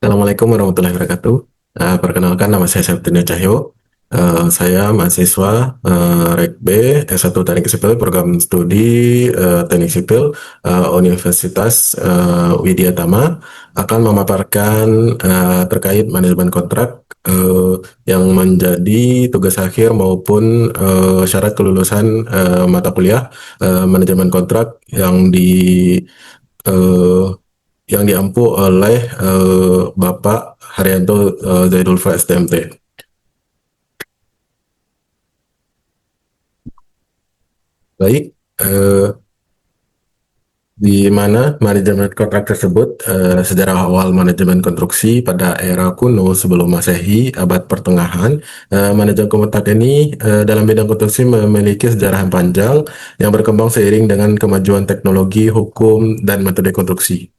Assalamualaikum warahmatullahi wabarakatuh. Perkenalkan nama saya Septinio Cahyo. Saya mahasiswa Rek B S1 Teknik Sipil Program Studi Teknik Sipil Universitas Widya Tama akan memaparkan terkait manajemen kontrak yang menjadi tugas akhir maupun syarat kelulusan mata kuliah manajemen kontrak eh, yang diampu oleh Bapak Haryanto Zaidulfa STMT. Baik, di mana manajemen kontrak tersebut, sejarah awal manajemen konstruksi pada era kuno sebelum Masehi, abad pertengahan, manajemen kontrak ini dalam bidang konstruksi memiliki sejarah yang panjang yang berkembang seiring dengan kemajuan teknologi, hukum, dan metode konstruksi.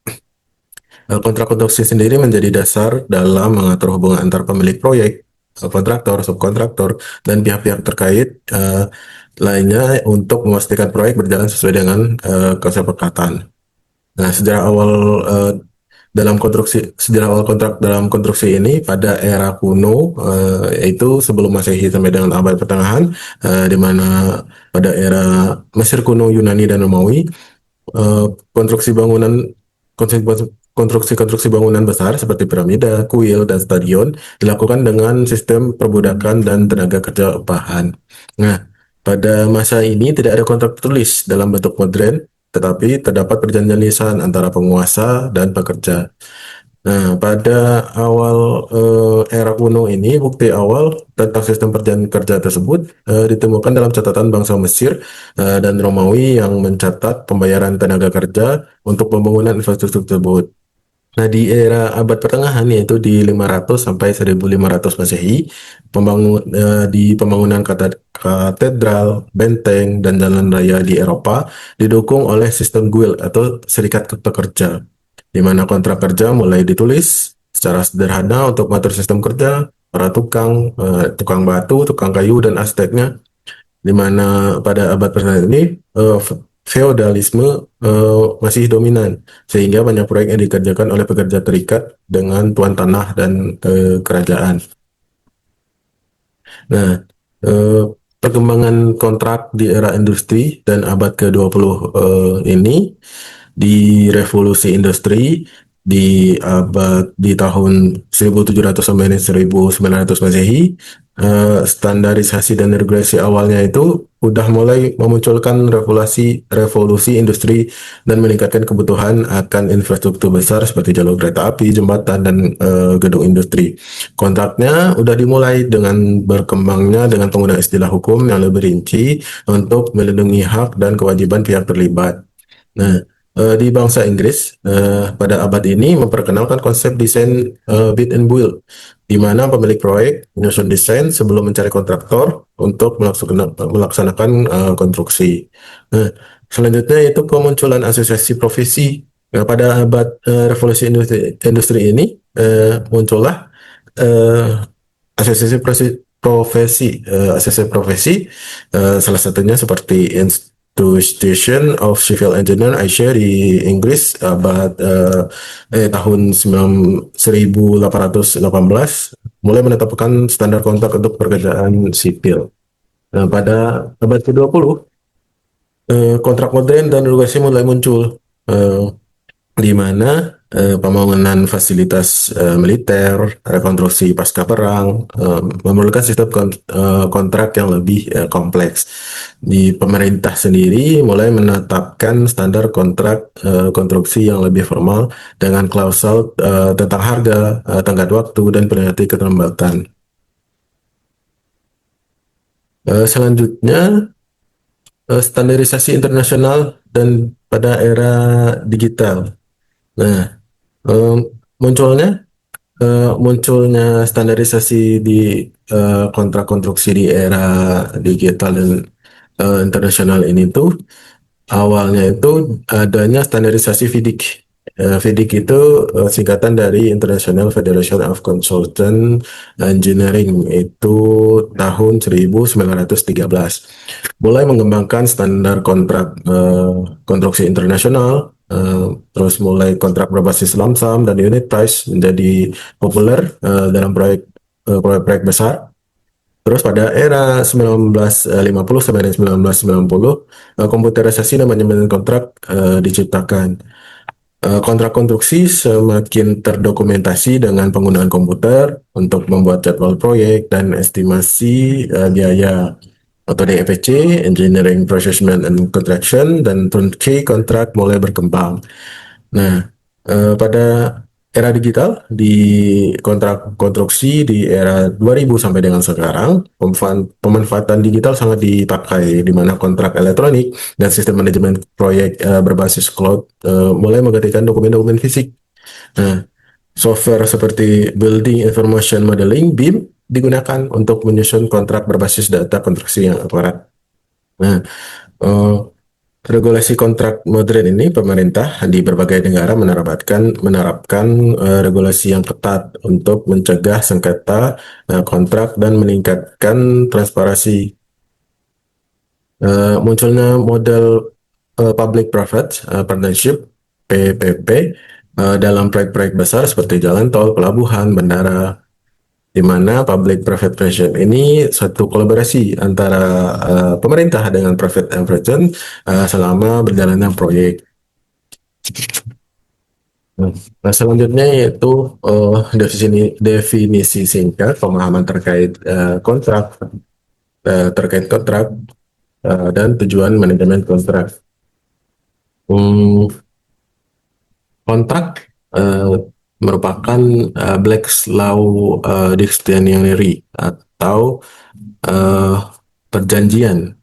Kontrak konstruksi sendiri menjadi dasar dalam mengatur hubungan antar pemilik proyek, kontraktor, subkontraktor, dan pihak-pihak terkait lainnya untuk memastikan proyek berjalan sesuai dengan kesepakatan. Nah, sejarah awal kontrak dalam konstruksi ini pada era kuno, yaitu sebelum Masehi sampai dengan abad pertengahan, di mana pada era Mesir kuno, Yunani, dan Romawi, eh, konstruksi bangunan konstruksi-konstruksi bangunan besar seperti piramida, kuil, dan stadion dilakukan dengan sistem perbudakan dan tenaga kerja upahan. Nah, pada masa ini tidak ada kontrak tertulis dalam bentuk modern, tetapi terdapat perjanjian lisan antara penguasa dan pekerja. Nah, pada awal era kuno ini, bukti awal tentang sistem perjanjian kerja tersebut ditemukan dalam catatan bangsa Mesir dan Romawi yang mencatat pembayaran tenaga kerja untuk pembangunan infrastruktur tersebut. Nah, di era abad pertengahan, yaitu di 500 sampai 1500 Masehi, di pembangunan katedral, benteng, dan jalan raya di Eropa didukung oleh sistem guild atau serikat pekerja, di mana kontrak kerja mulai ditulis secara sederhana untuk mengatur sistem kerja para tukang, tukang batu, tukang kayu, dan arsiteknya, di mana pada abad pertengahan ini feodalisme masih dominan, sehingga banyak proyek yang dikerjakan oleh pekerja terikat dengan tuan tanah dan kerajaan. Nah, eh, perkembangan kontrak di era industri dan abad ke-20 ini, di revolusi industri di tahun 1700 sampai 1900 Masehi, standarisasi dan regulasi awalnya itu udah mulai memunculkan revolusi industri dan meningkatkan kebutuhan akan infrastruktur besar seperti jalur kereta api, jembatan, dan gedung industri. Kontraknya udah dimulai dengan berkembangnya dengan penggunaan istilah hukum yang lebih rinci untuk melindungi hak dan kewajiban pihak terlibat. Nah, di bangsa Inggris pada abad ini memperkenalkan konsep desain bid and build, di mana pemilik proyek menyusun desain sebelum mencari kontraktor untuk melaksanakan konstruksi. Nah, selanjutnya itu kemunculan asosiasi profesi. Nah, pada abad revolusi industri ini muncullah eh, asosiasi profesi, salah satunya seperti Institution of Civil Engineer Asia di Inggris tahun 1818 mulai menetapkan standar kontrak untuk pekerjaan sipil. Nah, pada abad ke-20, kontrak modern dan regulasi mulai muncul, eh, di mana pembangunan fasilitas militer, rekonstruksi pasca perang memerlukan sistem kontrak yang lebih kompleks. Di pemerintah sendiri mulai menetapkan standar kontrak konstruksi yang lebih formal dengan klausul tentang harga, tenggat waktu, dan penalti keterlambatan. Selanjutnya, standarisasi internasional dan pada era digital. Nah, em, munculnya munculnya standarisasi di kontrak konstruksi di era digital dan internasional ini tuh awalnya itu adanya standarisasi FIDIC. FIDIC itu singkatan dari International Federation of Consultant Engineering, itu tahun 1913. Mulai mengembangkan standar kontrak konstruksi internasional, terus mulai kontrak berbasis lump sum dan unit price menjadi populer dalam proyek-proyek besar. Terus pada era 1950 sampai dengan 1990, komputerisasi dan manajemen kontrak diciptakan. Kontrak konstruksi semakin terdokumentasi dengan penggunaan komputer untuk membuat jadwal proyek dan estimasi biaya. Metode EPC, Engineering Procurement and Contraction, dan turnkey kontrak mulai berkembang. Nah, pada era digital, di kontrak konstruksi di era 2000 sampai dengan sekarang, pemanfaatan digital sangat dipakai, di mana kontrak elektronik dan sistem manajemen proyek berbasis cloud mulai menggantikan dokumen-dokumen fisik. Nah, software seperti Building Information Modeling (BIM) digunakan untuk menyusun kontrak berbasis data konstruksi yang akurat. Nah, eh, regulasi kontrak modern ini, pemerintah di berbagai negara menerapkan regulasi yang ketat untuk mencegah sengketa kontrak dan meningkatkan transparansi. Munculnya model public-private partnership (PPP) dalam proyek-proyek besar seperti jalan tol, pelabuhan, bandara, di mana public private partnership ini suatu kolaborasi antara pemerintah dengan private investment selama berjalannya proyek. Nah, selanjutnya yaitu definisi singkat pemahaman terkait kontrak dan tujuan manajemen kontrak. Hmm, Kontrak merupakan Black's Law Dictionary atau eh, perjanjian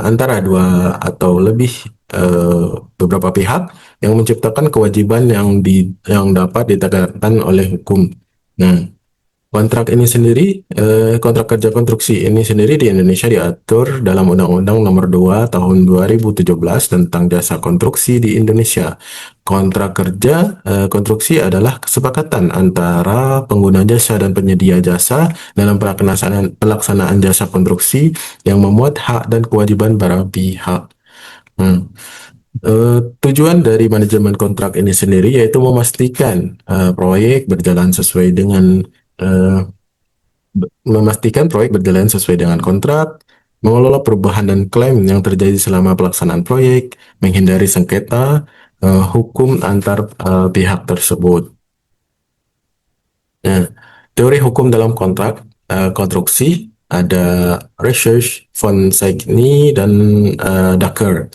antara dua atau lebih beberapa pihak yang menciptakan kewajiban yang dapat ditegakkan oleh hukum. Nah, kontrak kerja konstruksi ini sendiri di Indonesia diatur dalam Undang-Undang Nomor 2 Tahun 2017 tentang Jasa Konstruksi di Indonesia. Kontrak kerja konstruksi adalah kesepakatan antara pengguna jasa dan penyedia jasa dalam pelaksanaan jasa konstruksi yang memuat hak dan kewajiban para pihak. Hmm. Tujuan dari manajemen kontrak ini sendiri yaitu proyek berjalan sesuai dengan eh, memastikan proyek berjalan sesuai dengan kontrak, mengelola perubahan dan klaim yang terjadi selama pelaksanaan proyek, menghindari sengketa hukum antar pihak tersebut. Nah, teori hukum dalam kontrak konstruksi ada Research, von Segni, dan Dacker,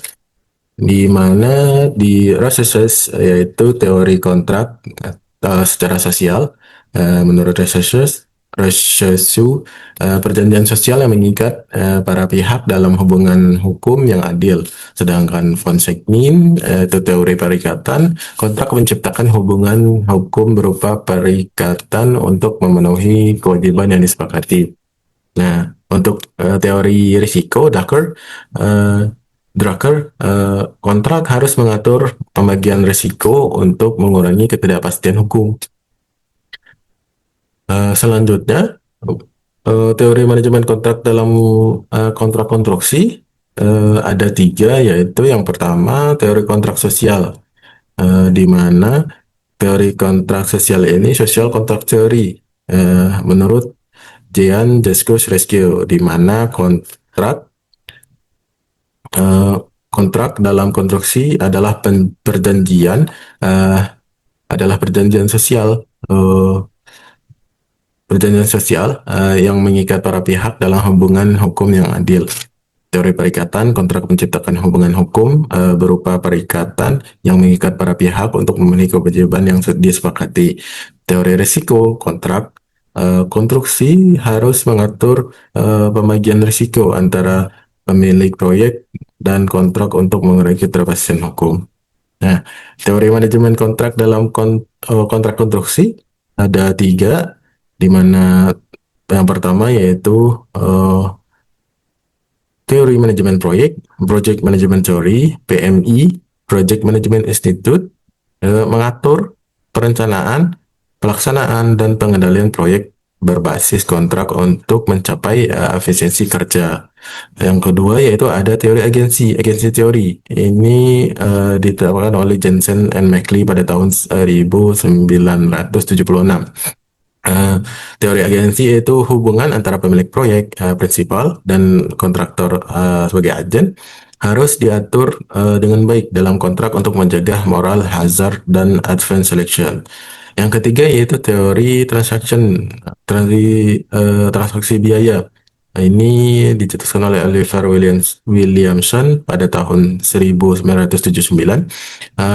di mana di Research yaitu teori kontrak secara sosial. Menurut Research, perjanjian sosial yang mengikat para pihak dalam hubungan hukum yang adil. Sedangkan von Segnin itu teori perikatan, kontrak menciptakan hubungan hukum berupa perikatan untuk memenuhi kewajiban yang disepakati. Nah, untuk teori risiko, Drucker, kontrak harus mengatur pembagian risiko untuk mengurangi ketidakpastian hukum. Selanjutnya, teori manajemen kontrak dalam kontrak konstruksi ada tiga, yaitu yang pertama teori kontrak sosial, di mana teori kontrak sosial ini social contract theory menurut Jean Jacques Rescue, di mana kontrak dalam konstruksi adalah perjanjian sosial yang mengikat para pihak dalam hubungan hukum yang adil. Teori perikatan, kontrak menciptakan hubungan hukum berupa perikatan yang mengikat para pihak untuk memenuhi kewajiban yang disepakati. Teori risiko, kontrak konstruksi harus mengatur pembagian risiko antara pemilik proyek dan kontrak untuk mengurangi ketidakpastian hukum. Nah, teori manajemen kontrak dalam kontrak konstruksi ada tiga, di mana yang pertama yaitu teori manajemen proyek, Project Management Theory, PMI, Project Management Institute, mengatur perencanaan, pelaksanaan, dan pengendalian proyek berbasis kontrak untuk mencapai efisiensi kerja. Yang kedua yaitu ada teori agensi teori. Ini diterapkan oleh Jensen and McLean pada tahun 1976. Eh, Teori agensi yaitu hubungan antara pemilik proyek, prinsipal, dan kontraktor sebagai agen harus diatur dengan baik dalam kontrak untuk menjaga moral hazard dan advance selection. Yang ketiga yaitu teori transaksi biaya. Nah, ini dicetuskan oleh Oliver Williamson pada tahun 1979.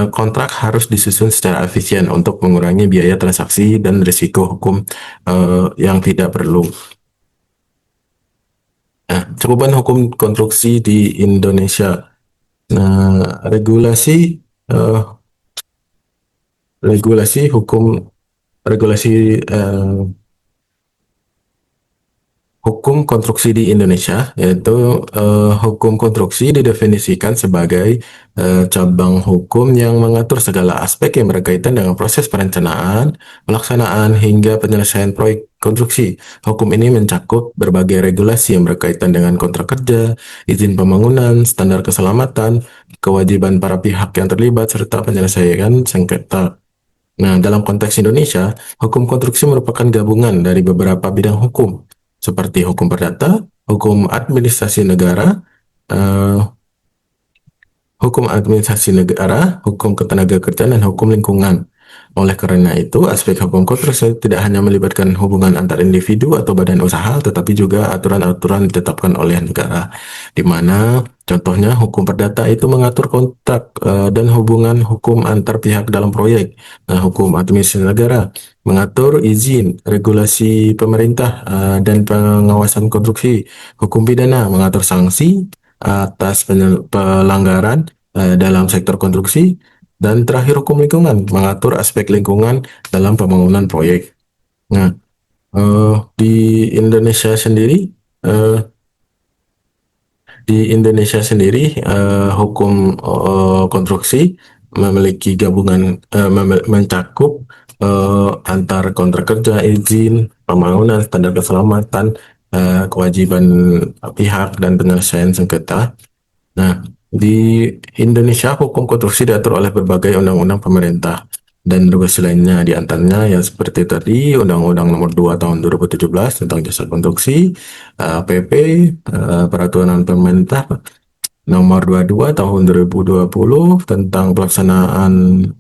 Kontrak harus disusun secara efisien untuk mengurangi biaya transaksi dan risiko hukum yang tidak perlu. Nah, cakupan hukum konstruksi di Indonesia. Nah, eh, regulasi hukum regulasi hukum konstruksi di Indonesia, yaitu hukum konstruksi didefinisikan sebagai cabang hukum yang mengatur segala aspek yang berkaitan dengan proses perencanaan, pelaksanaan, hingga penyelesaian proyek konstruksi. Hukum ini mencakup berbagai regulasi yang berkaitan dengan kontrak kerja, izin pembangunan, standar keselamatan, kewajiban para pihak yang terlibat, serta penyelesaian sengketa. Nah, dalam konteks Indonesia, hukum konstruksi merupakan gabungan dari beberapa bidang hukum, seperti hukum perdata, hukum administrasi negara, eh, hukum ketenagakerjaan, dan hukum lingkungan. Oleh karena itu, aspek hukum konstruksi tidak hanya melibatkan hubungan antar individu atau badan usaha, tetapi juga aturan-aturan ditetapkan oleh negara, di mana contohnya hukum perdata itu mengatur kontrak dan hubungan hukum antar pihak dalam proyek. Nah, hukum administrasi negara mengatur izin, regulasi pemerintah, dan pengawasan konstruksi. Hukum pidana mengatur sanksi atas pelanggaran dalam sektor konstruksi, dan terakhir hukum lingkungan mengatur aspek lingkungan dalam pembangunan proyek. Nah, di Indonesia sendiri, eh, hukum konstruksi memiliki gabungan mencakup antar kontrak kerja, izin, pembangunan, standar keselamatan, kewajiban pihak, dan penyelesaian sengketa. Nah, di Indonesia hukum konstruksi diatur oleh berbagai undang-undang pemerintah dan regulasi lainnya, di antaranya yang seperti tadi Undang-Undang Nomor 2 Tahun 2017 tentang jasa konstruksi, PP, Peraturan Pemerintah Nomor 22 Tahun 2020 tentang pelaksanaan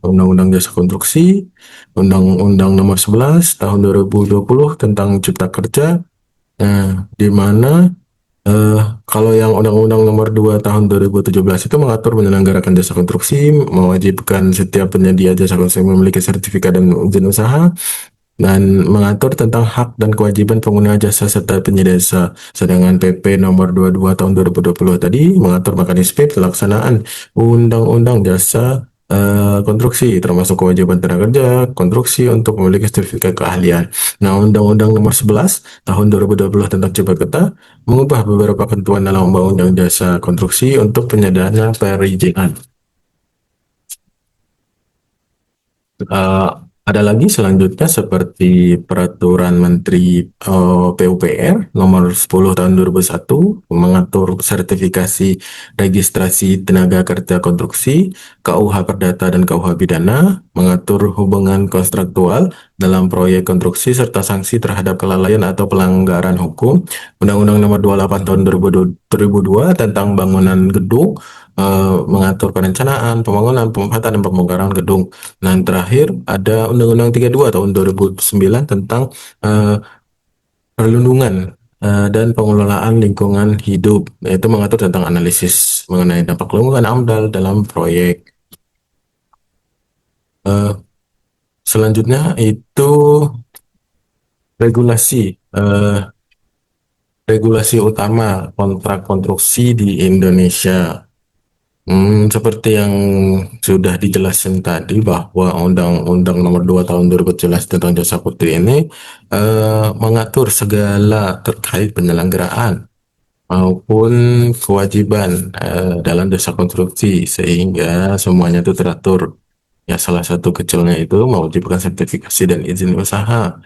Undang-Undang Jasa Konstruksi, Undang-Undang Nomor 11 Tahun 2020 tentang Cipta Kerja. Nah, di mana kalau yang Undang-Undang Nomor 2 Tahun 2017 itu mengatur menyelenggarakan jasa konstruksi, mewajibkan setiap penyedia jasa konstruksi memiliki sertifikat dan izin usaha, dan mengatur tentang hak dan kewajiban pengguna jasa serta penyedia jasa. Sedangkan PP Nomor 22 Tahun 2020 tadi mengatur mekanisme pelaksanaan Undang-Undang Jasa Konstruksi, termasuk kewajiban tenaga kerja konstruksi untuk memiliki sertifikat keahlian. Nah, Undang-Undang Nomor 11 Tahun 2020 tentang Cipta Kerja mengubah beberapa ketentuan dalam Undang-Undang Jasa Konstruksi untuk penyederhanaan perizinan. Eh, ada lagi selanjutnya seperti Peraturan Menteri PUPR Nomor 10 Tahun 2001 mengatur sertifikasi registrasi tenaga kerja konstruksi, KUH Perdata dan KUH Pidana, mengatur hubungan kontraktual dalam proyek konstruksi serta sanksi terhadap kelalaian atau pelanggaran hukum, Undang-Undang Nomor 28 Tahun 2002 tentang bangunan gedung, mengatur perencanaan, pembangunan, pemanfaatan, dan pembongkaran gedung. Nah, yang terakhir ada Undang-Undang 32 tahun 2009 tentang eh, perlindungan dan pengelolaan lingkungan hidup, yaitu mengatur tentang analisis mengenai dampak lingkungan AMDAL dalam proyek. Eh, Selanjutnya itu regulasi eh, regulasi utama kontrak konstruksi di Indonesia. Seperti yang sudah dijelaskan tadi bahwa Undang-Undang Nomor 2 Tahun 2017 tentang Jasa Putri ini mengatur segala terkait penyelenggaraan maupun kewajiban dalam jasa konstruksi, sehingga semuanya itu teratur. Ya, salah satu kecilnya itu mewajibkan sertifikasi dan izin usaha.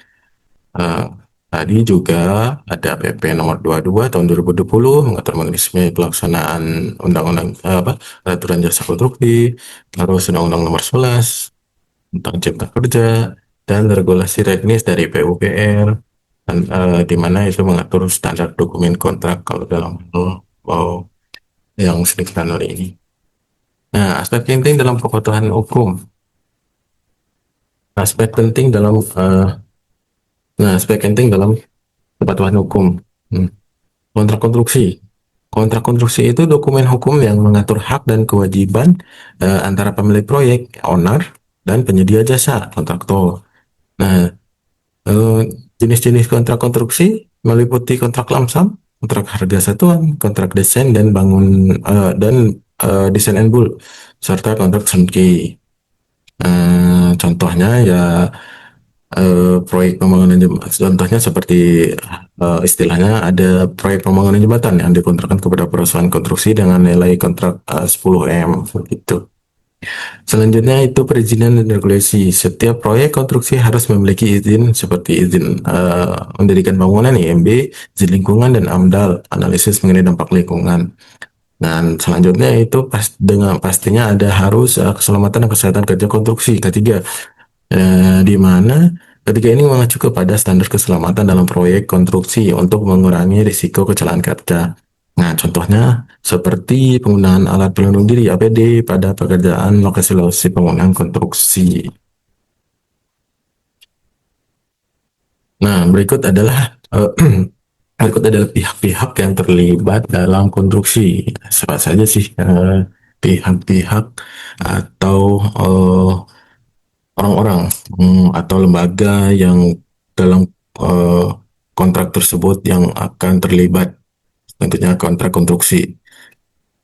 Eh, Tadi juga ada PP nomor 22 tahun 2020 mengatur mekanisme pelaksanaan undang-undang peraturan jasa konstruksi, terus undang-undang nomor 11 tentang cipta kerja dan regulasi teknis dari PUPR, dan, di mana itu mengatur standar dokumen kontrak kalau dalam hal oh, yang sering kita ini. Nah, aspek penting dalam kepatuhan hukum. Aspek penting dalam aspek penting dalam kepatuhan hukum. Hmm. Kontrak konstruksi. Kontrak konstruksi itu dokumen hukum yang mengatur hak dan kewajiban antara pemilik proyek, owner, dan penyedia jasa, kontraktor. Nah, eh, jenis-jenis kontrak konstruksi meliputi kontrak lamsam, kontrak harga satuan, kontrak desain dan desain and build, serta kontrak turnkey. Contohnya ya proyek pembangunan jembatan. Contohnya seperti istilahnya ada proyek pembangunan jembatan yang dikontrakkan kepada perusahaan konstruksi dengan nilai kontrak 10 M gitu. Selanjutnya itu perizinan dan regulasi. Setiap proyek konstruksi harus memiliki izin seperti izin mendirikan bangunan IMB, izin lingkungan dan AMDAL, analisis mengenai dampak lingkungan. Dan selanjutnya itu dengan pastinya ada harus keselamatan dan kesehatan kerja konstruksi. Ketiga, di mana ketiga ini mengacu kepada standar keselamatan dalam proyek konstruksi untuk mengurangi risiko kecelakaan kerja. Nah, contohnya seperti penggunaan alat pelindung diri APD pada pekerjaan lokasi-lokasi pembangunan konstruksi. Nah, berikut adalah pihak-pihak yang terlibat dalam konstruksi. Siapa saja sih pihak-pihak atau orang-orang atau lembaga yang dalam eh, kontrak tersebut yang akan terlibat, tentunya kontrak konstruksi.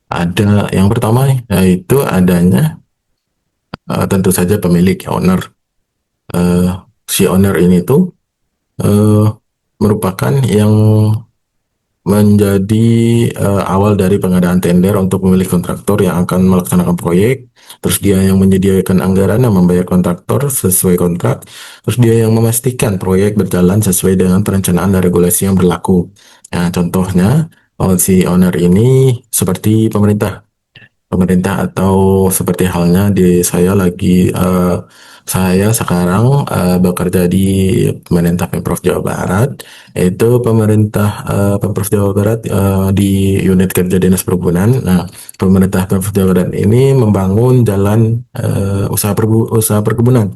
Ada yang pertama yaitu adanya tentu saja pemilik owner. Eh, si owner ini tuh eh, merupakan yang menjadi awal dari pengadaan tender untuk memilih kontraktor yang akan melaksanakan proyek. Terus dia yang menyediakan anggaran dan membayar kontraktor sesuai kontrak. Terus dia yang memastikan proyek berjalan sesuai dengan perencanaan dan regulasi yang berlaku. Nah, contohnya si owner ini seperti pemerintah atau seperti halnya di saya sekarang bekerja di pemerintah Pemprov Jawa Barat, yaitu Pemprov Jawa Barat di unit kerja Dinas Perhubungan. Nah, pemerintah Pemprov Jawa Barat ini membangun jalan usaha perkebunan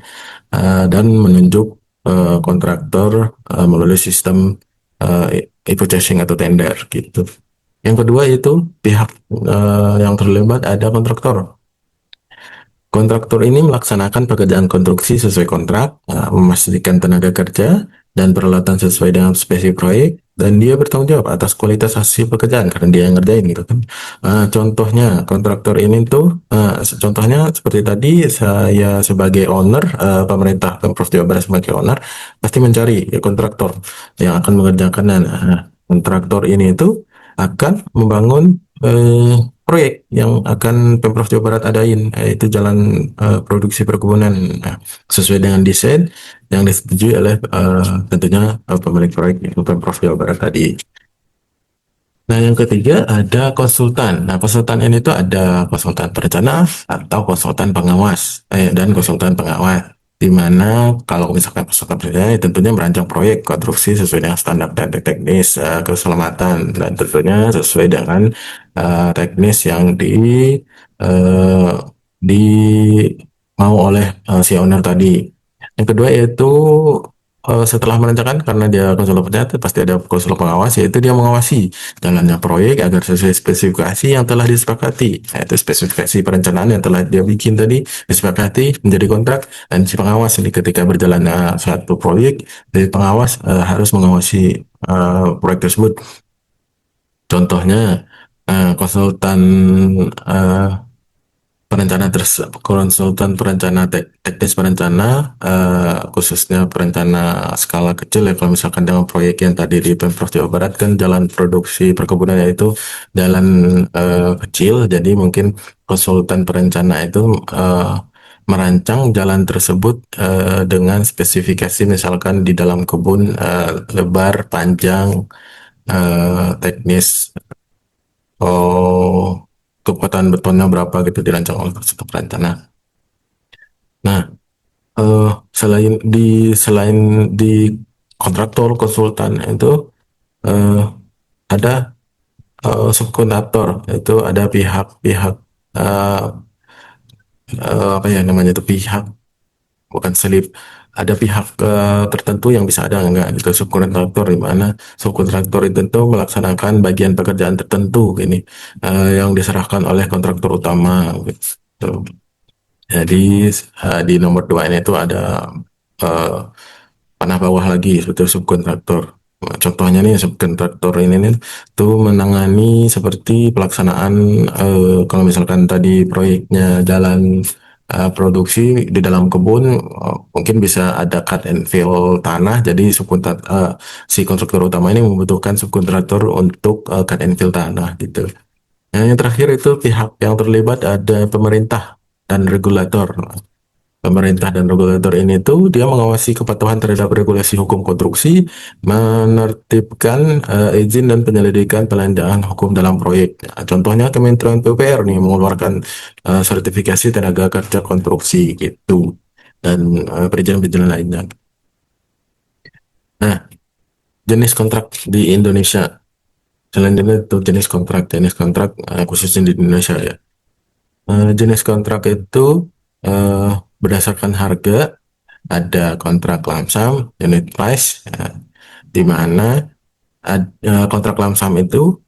dan menunjuk kontraktor melalui sistem eco-chasing atau tender gitu. Yang kedua itu pihak yang terlibat ada kontraktor. Kontraktor ini melaksanakan pekerjaan konstruksi sesuai kontrak, memastikan tenaga kerja dan peralatan sesuai dengan spesifik proyek, dan dia bertanggung jawab atas kualitas hasil pekerjaan karena dia yang ngerjain gitu kan. Contohnya kontraktor ini tuh, contohnya seperti tadi saya sebagai owner, pemerintah Pemprov Jawa Barat sebagai owner pasti mencari kontraktor yang akan mengerjakan. Kontraktor ini itu akan membangun proyek yang akan Pemprov Jawa Barat adain, yaitu jalan produksi perkebunan. Nah, sesuai dengan desain yang disetujui oleh tentunya pemilik proyek yaitu Pemprov Jawa Barat tadi. Nah, yang ketiga ada konsultan. Nah, konsultan ini tuh ada konsultan perencana atau konsultan pengawas dan konsultan pengawas. Di mana kalau misalkan konsultan perencana tentunya merancang proyek konstruksi sesuai dengan standar dan teknis keselamatan, dan tentunya sesuai dengan teknis yang eh, di mau oleh si owner tadi. Yang kedua yaitu setelah merencanakan, karena dia konsultan perencana pasti ada konsultan pengawas, yaitu dia mengawasi jalannya proyek agar sesuai spesifikasi yang telah disepakati. Nah, itu spesifikasi perencanaan yang telah dia bikin tadi disepakati menjadi kontrak, dan si pengawas ini ketika berjalannya suatu proyek, dari pengawas harus mengawasi proyek tersebut. Contohnya konsultan eh, konsultan perencana teknis perencana khususnya perencana skala kecil ya, kalau misalkan dengan proyek yang tadi di Pemprov Jawa Barat kan jalan produksi perkebunan yaitu jalan kecil, jadi mungkin konsultan perencana itu merancang jalan tersebut dengan spesifikasi misalkan di dalam kebun lebar, panjang, teknis, oh kekuatan betonnya berapa gitu dirancang oleh satu perencana. Nah, eh, selain di kontraktor konsultan itu eh, ada subkontraktor, itu ada pihak-pihak eh, apa ya namanya itu pihak bukan selip, ada pihak tertentu yang bisa ada enggak gitu subkontraktor, di mana subkontraktor itu tuh melaksanakan bagian pekerjaan tertentu ini yang diserahkan oleh kontraktor utama gitu. Jadi di nomor dua ini tuh ada eh, panah bawah lagi seperti subkontraktor. Nah, contohnya nih subkontraktor ini nih tuh menangani seperti pelaksanaan kalau misalkan tadi proyeknya jalan produksi di dalam kebun, mungkin bisa ada cut and fill tanah. Jadi si konstruktor utama ini membutuhkan subkontraktor untuk cut and fill tanah gitu. Nah, yang terakhir itu pihak yang terlibat ada pemerintah dan regulator. Pemerintah dan regulator ini tuh dia mengawasi kepatuhan terhadap regulasi hukum konstruksi, menertibkan izin dan penyelidikan pelanjaan hukum dalam proyek. Nah, contohnya Kementerian PUPR nih mengeluarkan sertifikasi tenaga kerja konstruksi gitu dan perizinan-perizinan lainnya. Nah, jenis kontrak di Indonesia. Selanjutnya itu jenis kontrak khususnya di Indonesia ya. Jenis kontrak itu eh, berdasarkan harga, ada kontrak lump sum, unit price, ya, di mana kontrak lump sum itu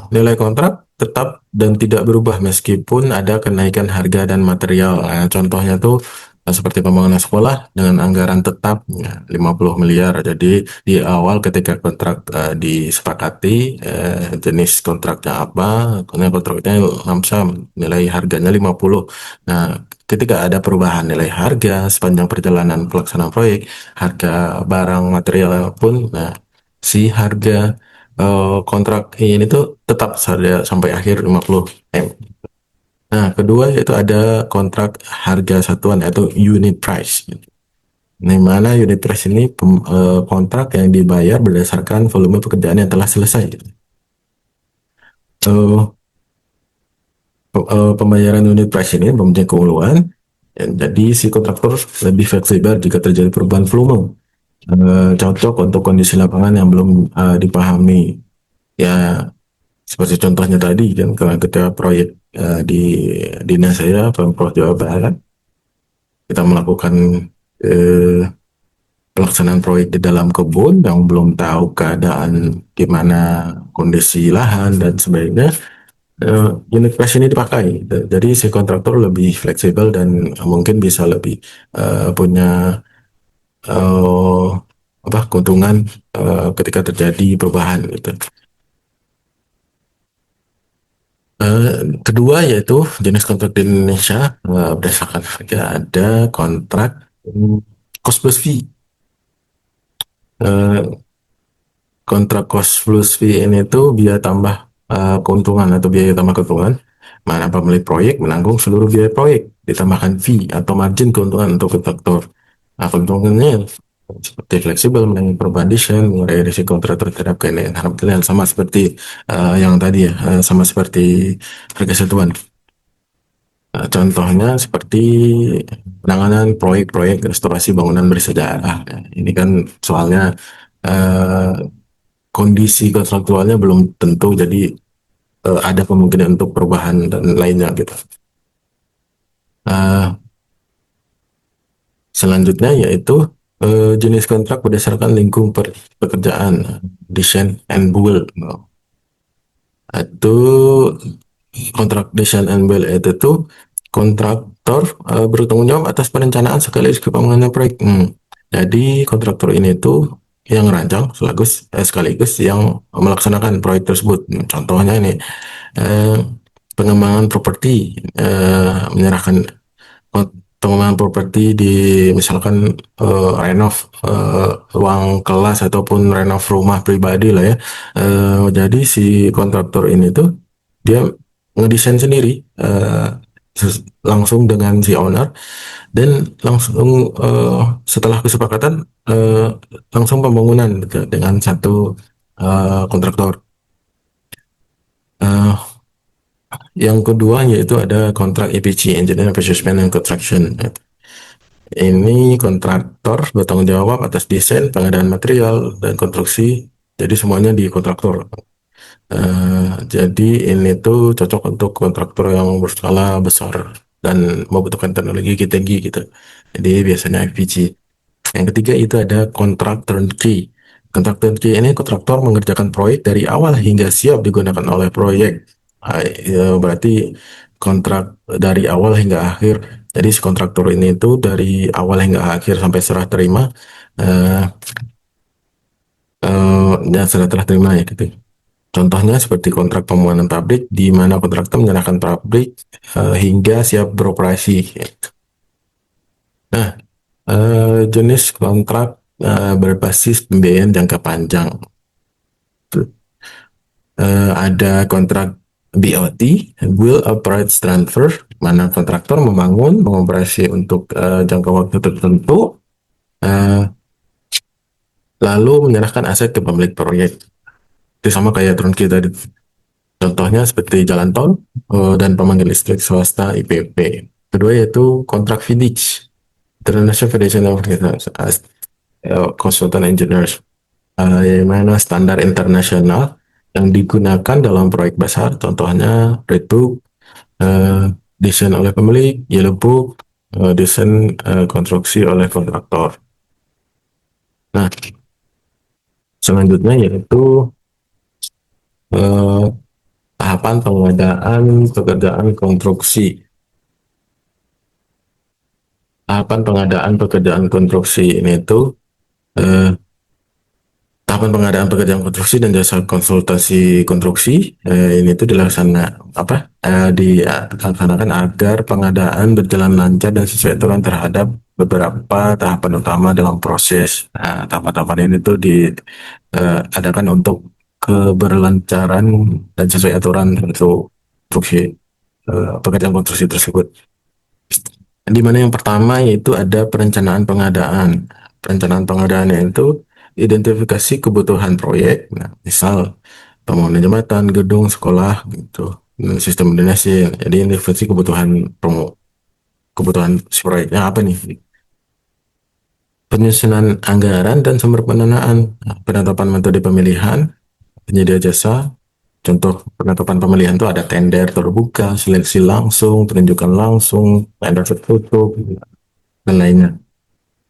nilai kontrak tetap dan tidak berubah meskipun ada kenaikan harga dan material. Nah, contohnya tuh seperti pembangunan sekolah dengan anggaran tetap ya, 50 miliar. Jadi di awal ketika kontrak disepakati jenis kontraknya apa, kemudian kontraknya lump sum, nilai harganya 50. Nah, ketika ada perubahan nilai harga sepanjang perjalanan pelaksanaan proyek, harga barang material pun, nah si harga kontrak ini tuh tetap sampai akhir 50 M. Nah, kedua yaitu ada kontrak harga satuan atau unit price. Di mana unit price ini kontrak yang dibayar berdasarkan volume pekerjaan yang telah selesai. Eh, Pembayaran unit price ini mempunyai keunggulan. Jadi si kontraktor lebih fleksibel jika terjadi perubahan volume. Cocok untuk kondisi lapangan yang belum dipahami. Ya, seperti contohnya tadi kan kalau ketika proyek di dinas saya Pemprov Jawa Barat, kita melakukan eh, pelaksanaan proyek di dalam kebun yang belum tahu keadaan gimana kondisi lahan dan sebagainya. Unit price ini dipakai, jadi si kontraktor lebih fleksibel dan mungkin bisa lebih punya eh, apa keuntungan ketika terjadi perubahan gitu. Kedua yaitu jenis kontrak di Indonesia berdasarkan harga, ada kontrak cost plus fee. Eh, Kontrak cost plus fee ini tuh biaya tambah keuntungan atau biaya tambah keuntungan. Mana pemilik proyek menanggung seluruh biaya proyek ditambahkan fee atau margin keuntungan untuk kontraktor. Nah, keuntungannya seperti fleksibel menangani perubahan desain, mengurangi risiko terhadap kenaikan harga material, sama seperti yang tadi ya, sama seperti harga satuan. Contohnya seperti penanganan proyek-proyek restorasi bangunan bersejarah. Nah, ini kan soalnya eh, kondisi kontraktualnya belum tentu, jadi ada kemungkinan untuk perubahan dan lainnya gitu. Eh, Selanjutnya yaitu jenis kontrak berdasarkan pekerjaan, design and build. Itu kontrak desain and build itu tuh kontraktor bertanggung jawab atas perencanaan sekaligus pembangunan proyek. Jadi kontraktor ini tuh yang merancang sekaligus yang melaksanakan proyek tersebut. Contohnya ini eh, pengembangan properti, menyerahkan pengembangan properti di misalkan renov ruang kelas ataupun renov rumah pribadi lah ya. Jadi si kontraktor ini tuh dia ngedesain sendiri langsung dengan si owner, dan langsung setelah kesepakatan langsung pembangunan gitu, dengan satu kontraktor. Eh, yang kedua yaitu ada kontrak EPC, Engineering Procurement and Construction. Ini kontraktor bertanggung jawab atas desain, pengadaan material, dan konstruksi. Jadi semuanya di kontraktor. Jadi ini tuh cocok untuk kontraktor yang berskala besar dan membutuhkan teknologi tinggi gitu. Jadi biasanya FPG. Yang ketiga itu ada kontrak turnkey. Kontrak turnkey ini kontraktor mengerjakan proyek dari awal hingga siap digunakan oleh proyek. Berarti kontrak dari awal hingga akhir. Jadi si kontraktor ini itu dari awal hingga akhir sampai serah terima, eh, dan serah telah terima ya gitu. Contohnya seperti kontrak pembangunan pabrik, di mana kontraktor menyerahkan pabrik hingga siap beroperasi. Nah, jenis kontrak berbasis pembiayaan jangka panjang. Ada kontrak BOT, Build Operate Transfer, mana kontraktor membangun, mengoperasi untuk jangka waktu tertentu, uh, lalu menyerahkan aset ke pemilik proyek. Itu sama kayak turnkey tadi. Contohnya seperti jalan tol dan pemanggil listrik swasta IPP. Kedua yaitu kontrak FIDIC, International Federation of Consultant Engineers, yang mana standar internasional yang digunakan dalam proyek besar. Contohnya Red Book, desain oleh pemilik, Yellow Book, desain konstruksi oleh kontraktor. Nah, selanjutnya yaitu eh, tahapan pengadaan pekerjaan konstruksi. Tahapan pengadaan pekerjaan konstruksi ini itu eh, tahapan pengadaan pekerjaan konstruksi dan jasa konsultasi konstruksi ini tuh dilaksanakan agar pengadaan berjalan lancar dan sesuai aturan terhadap beberapa tahapan utama dalam proses. Nah, tahapan-tahapan ini tuh diadakan untuk keberlancaran dan sesuai aturan untuk konstruksi pekerjaan konstruksi tersebut. Di mana yang pertama yaitu ada perencanaan pengadaan. Perencanaan pengadaannya itu identifikasi kebutuhan proyek. Nah, misal pembangunan jembatan, gedung, sekolah, gitu. Sistem drainase. Jadi identifikasi kebutuhan si proyeknya apa nih? Penyusunan anggaran dan sumber pendanaan. Nah, penetapan metode pemilihan, penyedia jasa. Contoh penetapan pemilihan itu ada tender terbuka, seleksi langsung, penunjukan langsung, tender tertutup, dan lainnya.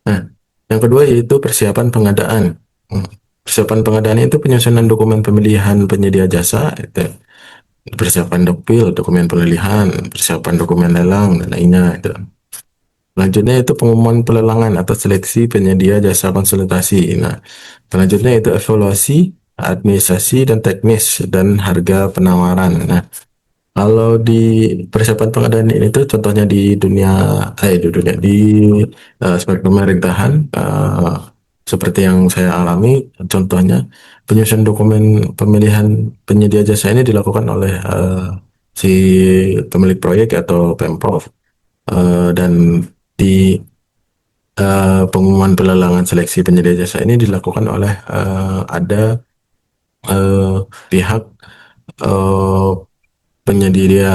Nah, yang kedua yaitu persiapan pengadaan. Persiapan pengadaan itu penyusunan dokumen pemilihan penyedia jasa, itu persiapan dopil, dokumen pemilihan, persiapan dokumen lelang, dan lainnya. Itu. Selanjutnya itu pengumuman pelelangan atau seleksi penyedia jasa konsultasi. Nah, selanjutnya itu evaluasi, administrasi, dan teknis, dan harga penawaran. Nah, kalau di persiapan pengadaan ini tuh contohnya di aspek pemerintahan seperti yang saya alami, contohnya penyusunan dokumen pemilihan penyedia jasa ini dilakukan oleh si pemilik proyek atau Pemprov, dan di pengumuman pelelangan seleksi penyedia jasa ini dilakukan oleh ada eh, pihak eh, penyedia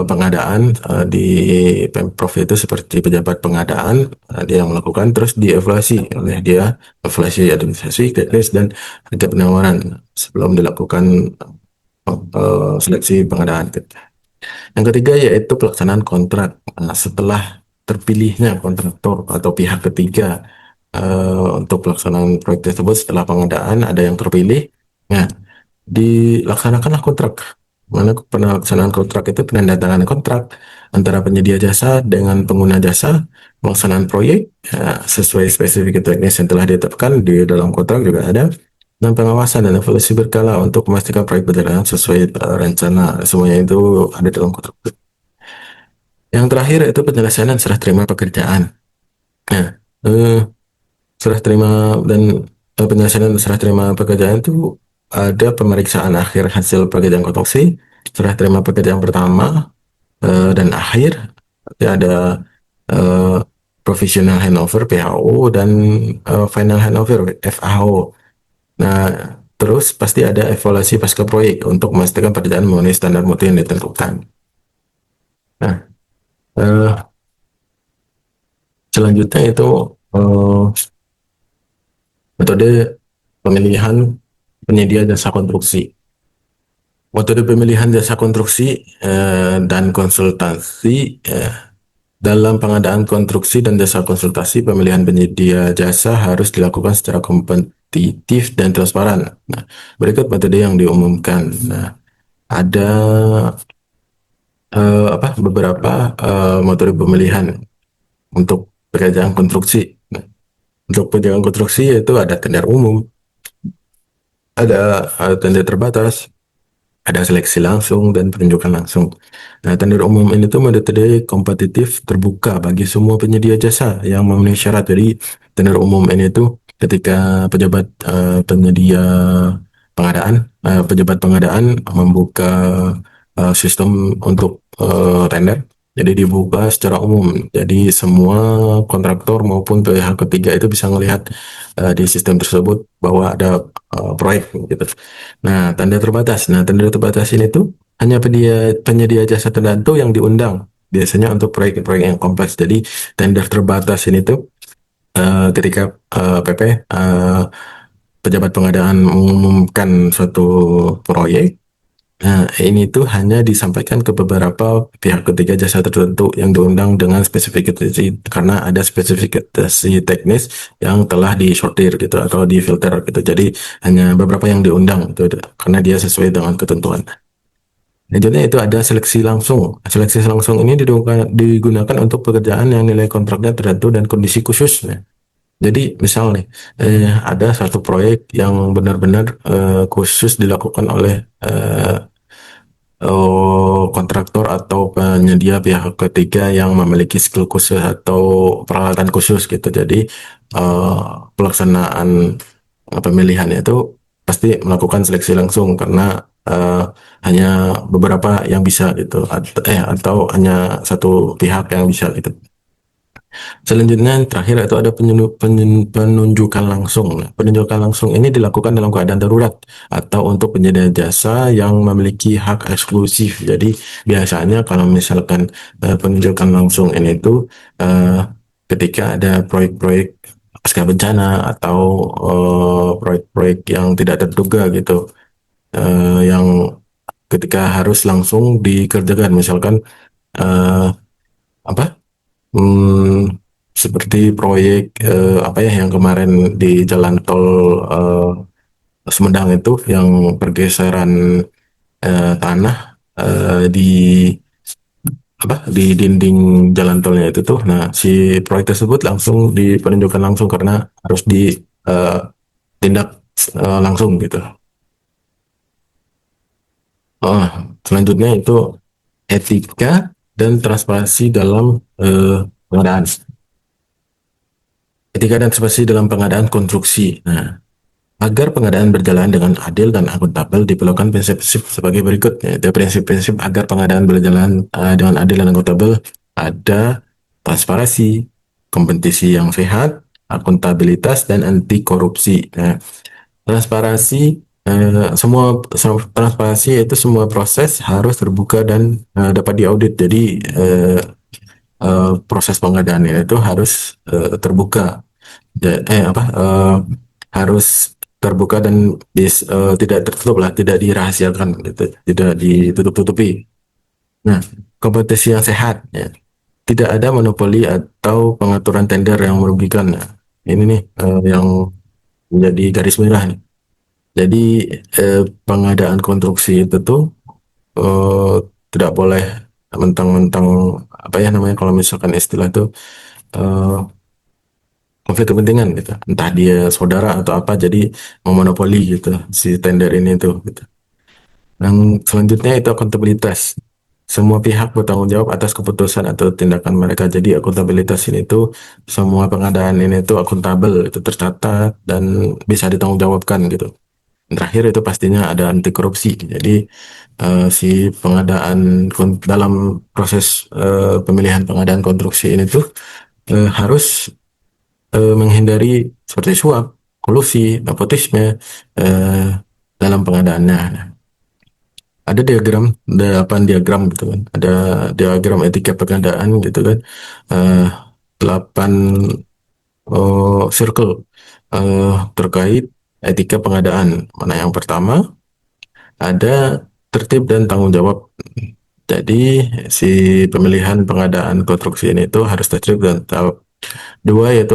pengadaan di Pemprov itu seperti pejabat pengadaan, dia yang melakukan, terus dievaluasi oleh dia, evaluasi administrasi, teknis, dan harga penawaran sebelum dilakukan seleksi pengadaan. Yang ketiga yaitu pelaksanaan kontrak. Nah, setelah terpilihnya kontraktor atau pihak ketiga untuk pelaksanaan proyek tersebut, setelah pengadaan ada yang terpilih, nah dilaksanakanlah kontrak. Mana pelaksanaan kontrak itu penandatanganan kontrak antara penyedia jasa dengan pengguna jasa, pelaksanaan proyek sesuai spesifik teknis yang telah ditetapkan di dalam kontrak juga ada, dan pengawasan dan evaluasi berkala untuk memastikan proyek berjalan sesuai rencana. Semuanya itu ada dalam kontrak. Yang terakhir itu penyelesaian dan serah terima pekerjaan. Nah, serah terima dan penyelesaian dan serah terima pekerjaan itu ada pemeriksaan akhir hasil pekerjaan konstruksi, serah terima pekerjaan pertama, dan akhir ada eh, provisional handover PHO dan final handover FAO. Nah, terus pasti ada evaluasi pasca proyek untuk memastikan pekerjaan memenuhi standar mutu yang ditentukan. Nah, eh, selanjutnya itu eh, metode pemilihan penyedia jasa konstruksi. Metode pemilihan jasa konstruksi dan konsultasi dalam pengadaan konstruksi dan jasa konsultasi, pemilihan penyedia jasa harus dilakukan secara kompetitif dan transparan. Nah, berikut metode yang diumumkan. Nah, ada beberapa metode pemilihan untuk pekerjaan konstruksi. Nah, untuk pekerjaan konstruksi yaitu ada tender umum, ada tender terbatas, ada seleksi langsung dan penunjukan langsung. Nah, tender umum ini tuh metode kompetitif terbuka bagi semua penyedia jasa yang memenuhi syarat. Jadi, tender umum ini tuh ketika pejabat penyedia pejabat pengadaan membuka sistem untuk tender. Jadi dibuka secara umum. Jadi semua kontraktor maupun pihak ketiga itu bisa melihat di sistem tersebut bahwa ada proyek gitu. Nah, tanda terbatas. Nah, tanda terbatas ini tuh hanya penyedia jasa tertentu yang diundang. Biasanya untuk proyek-proyek yang kompleks. Jadi, tender terbatas ini tuh ketika PP pejabat pengadaan mengumumkan suatu proyek. Nah, ini tuh hanya disampaikan ke beberapa pihak ketiga jasa tertentu yang diundang dengan spesifikasi karena ada spesifikasi teknis yang telah disortir gitu atau difilter gitu. Jadi hanya beberapa yang diundang gitu karena dia sesuai dengan ketentuan. Selanjutnya itu ada seleksi langsung. Seleksi langsung ini digunakan untuk pekerjaan yang nilai kontraknya tertentu dan kondisi khusus. Nah, jadi misal nih ada satu proyek yang benar-benar khusus dilakukan oleh kontraktor atau penyedia pihak ketiga yang memiliki skill khusus atau peralatan khusus gitu. Jadi pelaksanaan pemilihannya itu pasti melakukan seleksi langsung karena hanya beberapa yang bisa gitu atau hanya satu pihak yang bisa gitu. Selanjutnya yang terakhir itu ada penunjukan langsung. Nah, penunjukan langsung ini dilakukan dalam keadaan darurat atau untuk penyedia jasa yang memiliki hak eksklusif. Jadi biasanya kalau misalkan penunjukan langsung ini itu eh, ketika ada proyek-proyek pasca bencana atau proyek-proyek yang tidak terduga gitu, yang ketika harus langsung dikerjakan, misalkan eh, apa? Hmm, seperti proyek apa ya yang kemarin di jalan tol Sumedang itu yang pergeseran tanah di di dinding jalan tolnya itu tuh. Nah, si proyek tersebut langsung dipenunjukkan langsung karena harus ditindak langsung gitu. Oh, selanjutnya itu etika dan transparansi dalam pengadaan. Etika dan transparansi dalam pengadaan konstruksi. Nah, agar pengadaan berjalan dengan adil dan akuntabel, diperlukan prinsip-prinsip sebagai berikut. Yaitu prinsip-prinsip agar pengadaan berjalan dengan adil dan akuntabel ada transparansi, kompetisi yang sehat, akuntabilitas, dan anti korupsi. Nah, transparansi transparansi itu semua proses harus terbuka dan dapat diaudit. Jadi proses pengadaannya itu harus terbuka. Harus terbuka dan tidak tertutup lah, tidak dirahasiakan, gitu, tidak ditutup-tutupi. Nah, kompetisi yang sehat, ya. Tidak ada monopoli atau pengaturan tender yang merugikan. Nah, ini nih yang menjadi garis merah nih. Jadi pengadaan konstruksi itu tuh eh, tidak boleh mentang-mentang apa ya namanya kalau misalkan istilah itu eh, konflik kepentingan gitu. Entah dia saudara atau apa, jadi memonopoli gitu si tender ini tuh gitu. Yang selanjutnya itu akuntabilitas. Semua pihak bertanggung jawab atas keputusan atau tindakan mereka. Jadi akuntabilitas ini tuh semua pengadaan ini tuh akuntabel, itu tercatat dan bisa ditanggungjawabkan gitu. Terakhir itu pastinya ada anti korupsi. Jadi si dalam proses pemilihan pengadaan konstruksi ini tuh harus menghindari seperti suap, kolusi, nepotisme eh, dalam pengadaannya. Nah, ada diagram, 8 diagram gitu kan. Ada diagram etika pengadaan gitu kan. Eh, 8 circle terkait etika pengadaan. Mana yang pertama ada tertib dan tanggung jawab. Jadi si pemilihan pengadaan konstruksi ini itu harus tertib dan tahu. Dua yaitu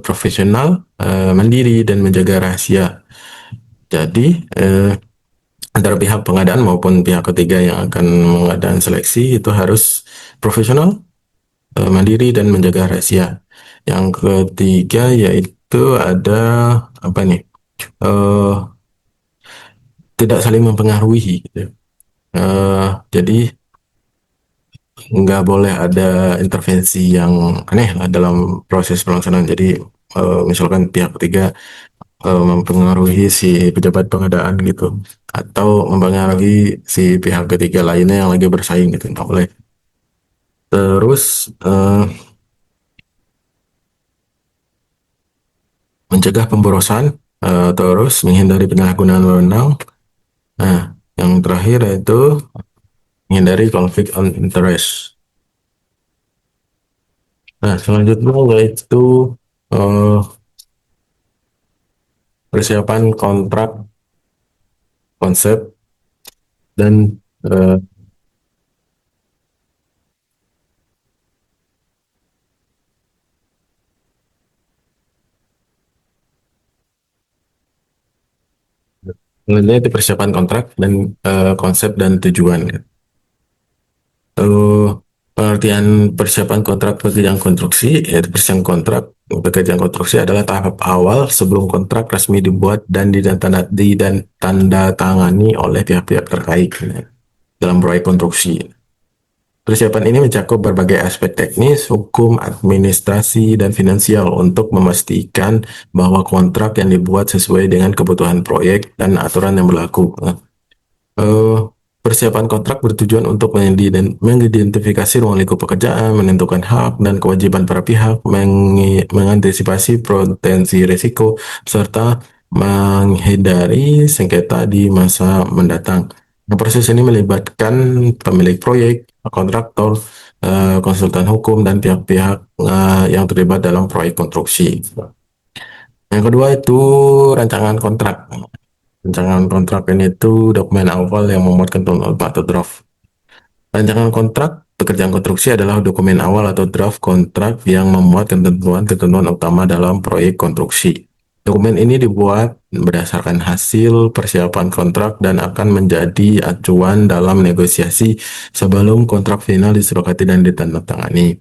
profesional, mandiri dan menjaga rahasia. Jadi antara pihak pengadaan maupun pihak ketiga yang akan mengadakan seleksi itu harus profesional, mandiri dan menjaga rahasia. Yang ketiga yaitu ada apa nih? Eh, Tidak saling mempengaruhi gitu. Jadi nggak boleh ada intervensi yang aneh lah dalam proses pelaksanaan. Jadi misalkan pihak ketiga mempengaruhi si pejabat pengadaan gitu, atau mempengaruhi si pihak ketiga lainnya yang lagi bersaing gitu, nggak boleh. Terus mencegah pemborosan, terus menghindari penyalahgunaan wewenang. Nah, yang terakhir yaitu menghindari konflik of interest. Nah, selanjutnya yaitu eh, persiapan kontrak, konsep, dan selanjutnya itu persiapan kontrak dan konsep dan tujuan. Eh, Pengertian persiapan kontrak pekerjaan konstruksi, yaitu persiapan kontrak pekerjaan konstruksi adalah tahap awal sebelum kontrak resmi dibuat dan tanda tangani oleh pihak-pihak terkait dalam proyek konstruksi. Persiapan ini mencakup berbagai aspek teknis, hukum, administrasi, dan finansial untuk memastikan bahwa kontrak yang dibuat sesuai dengan kebutuhan proyek dan aturan yang berlaku. Eh, Persiapan kontrak bertujuan untuk mengidentifikasi ruang lingkup pekerjaan, menentukan hak dan kewajiban para pihak, mengantisipasi potensi risiko, serta menghindari sengketa di masa mendatang. Nah, proses ini melibatkan pemilik proyek, kontraktor, konsultan hukum, dan pihak-pihak yang terlibat dalam proyek konstruksi. Yang kedua itu rancangan kontrak. Rancangan kontrak ini itu dokumen awal yang memuat ketentuan atau draft. Rancangan kontrak pekerjaan konstruksi adalah dokumen awal atau draft kontrak yang memuat ketentuan-ketentuan utama dalam proyek konstruksi. Dokumen ini dibuat berdasarkan hasil persiapan kontrak dan akan menjadi acuan dalam negosiasi sebelum kontrak final disepakati dan ditandatangani.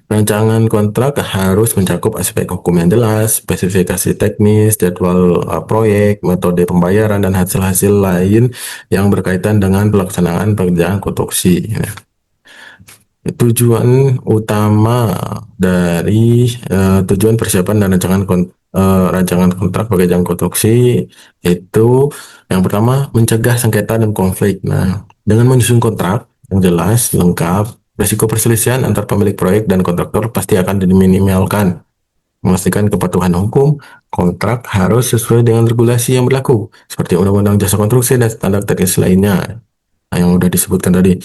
Rancangan kontrak harus mencakup aspek hukum yang jelas, spesifikasi teknis, jadwal proyek, metode pembayaran, dan hasil-hasil lain yang berkaitan dengan pelaksanaan pekerjaan konstruksi. Tujuan utama dari tujuan persiapan dan rancangan kontrak pekerjaan konstruksi itu yang pertama mencegah sengketa dan konflik. Nah, dengan menyusun kontrak yang jelas, lengkap, risiko perselisihan antar pemilik proyek dan kontraktor pasti akan diminimalkan. Memastikan kepatuhan hukum, kontrak harus sesuai dengan regulasi yang berlaku, seperti Undang-Undang Jasa Konstruksi dan standar teknis lainnya yang udah disebutkan tadi.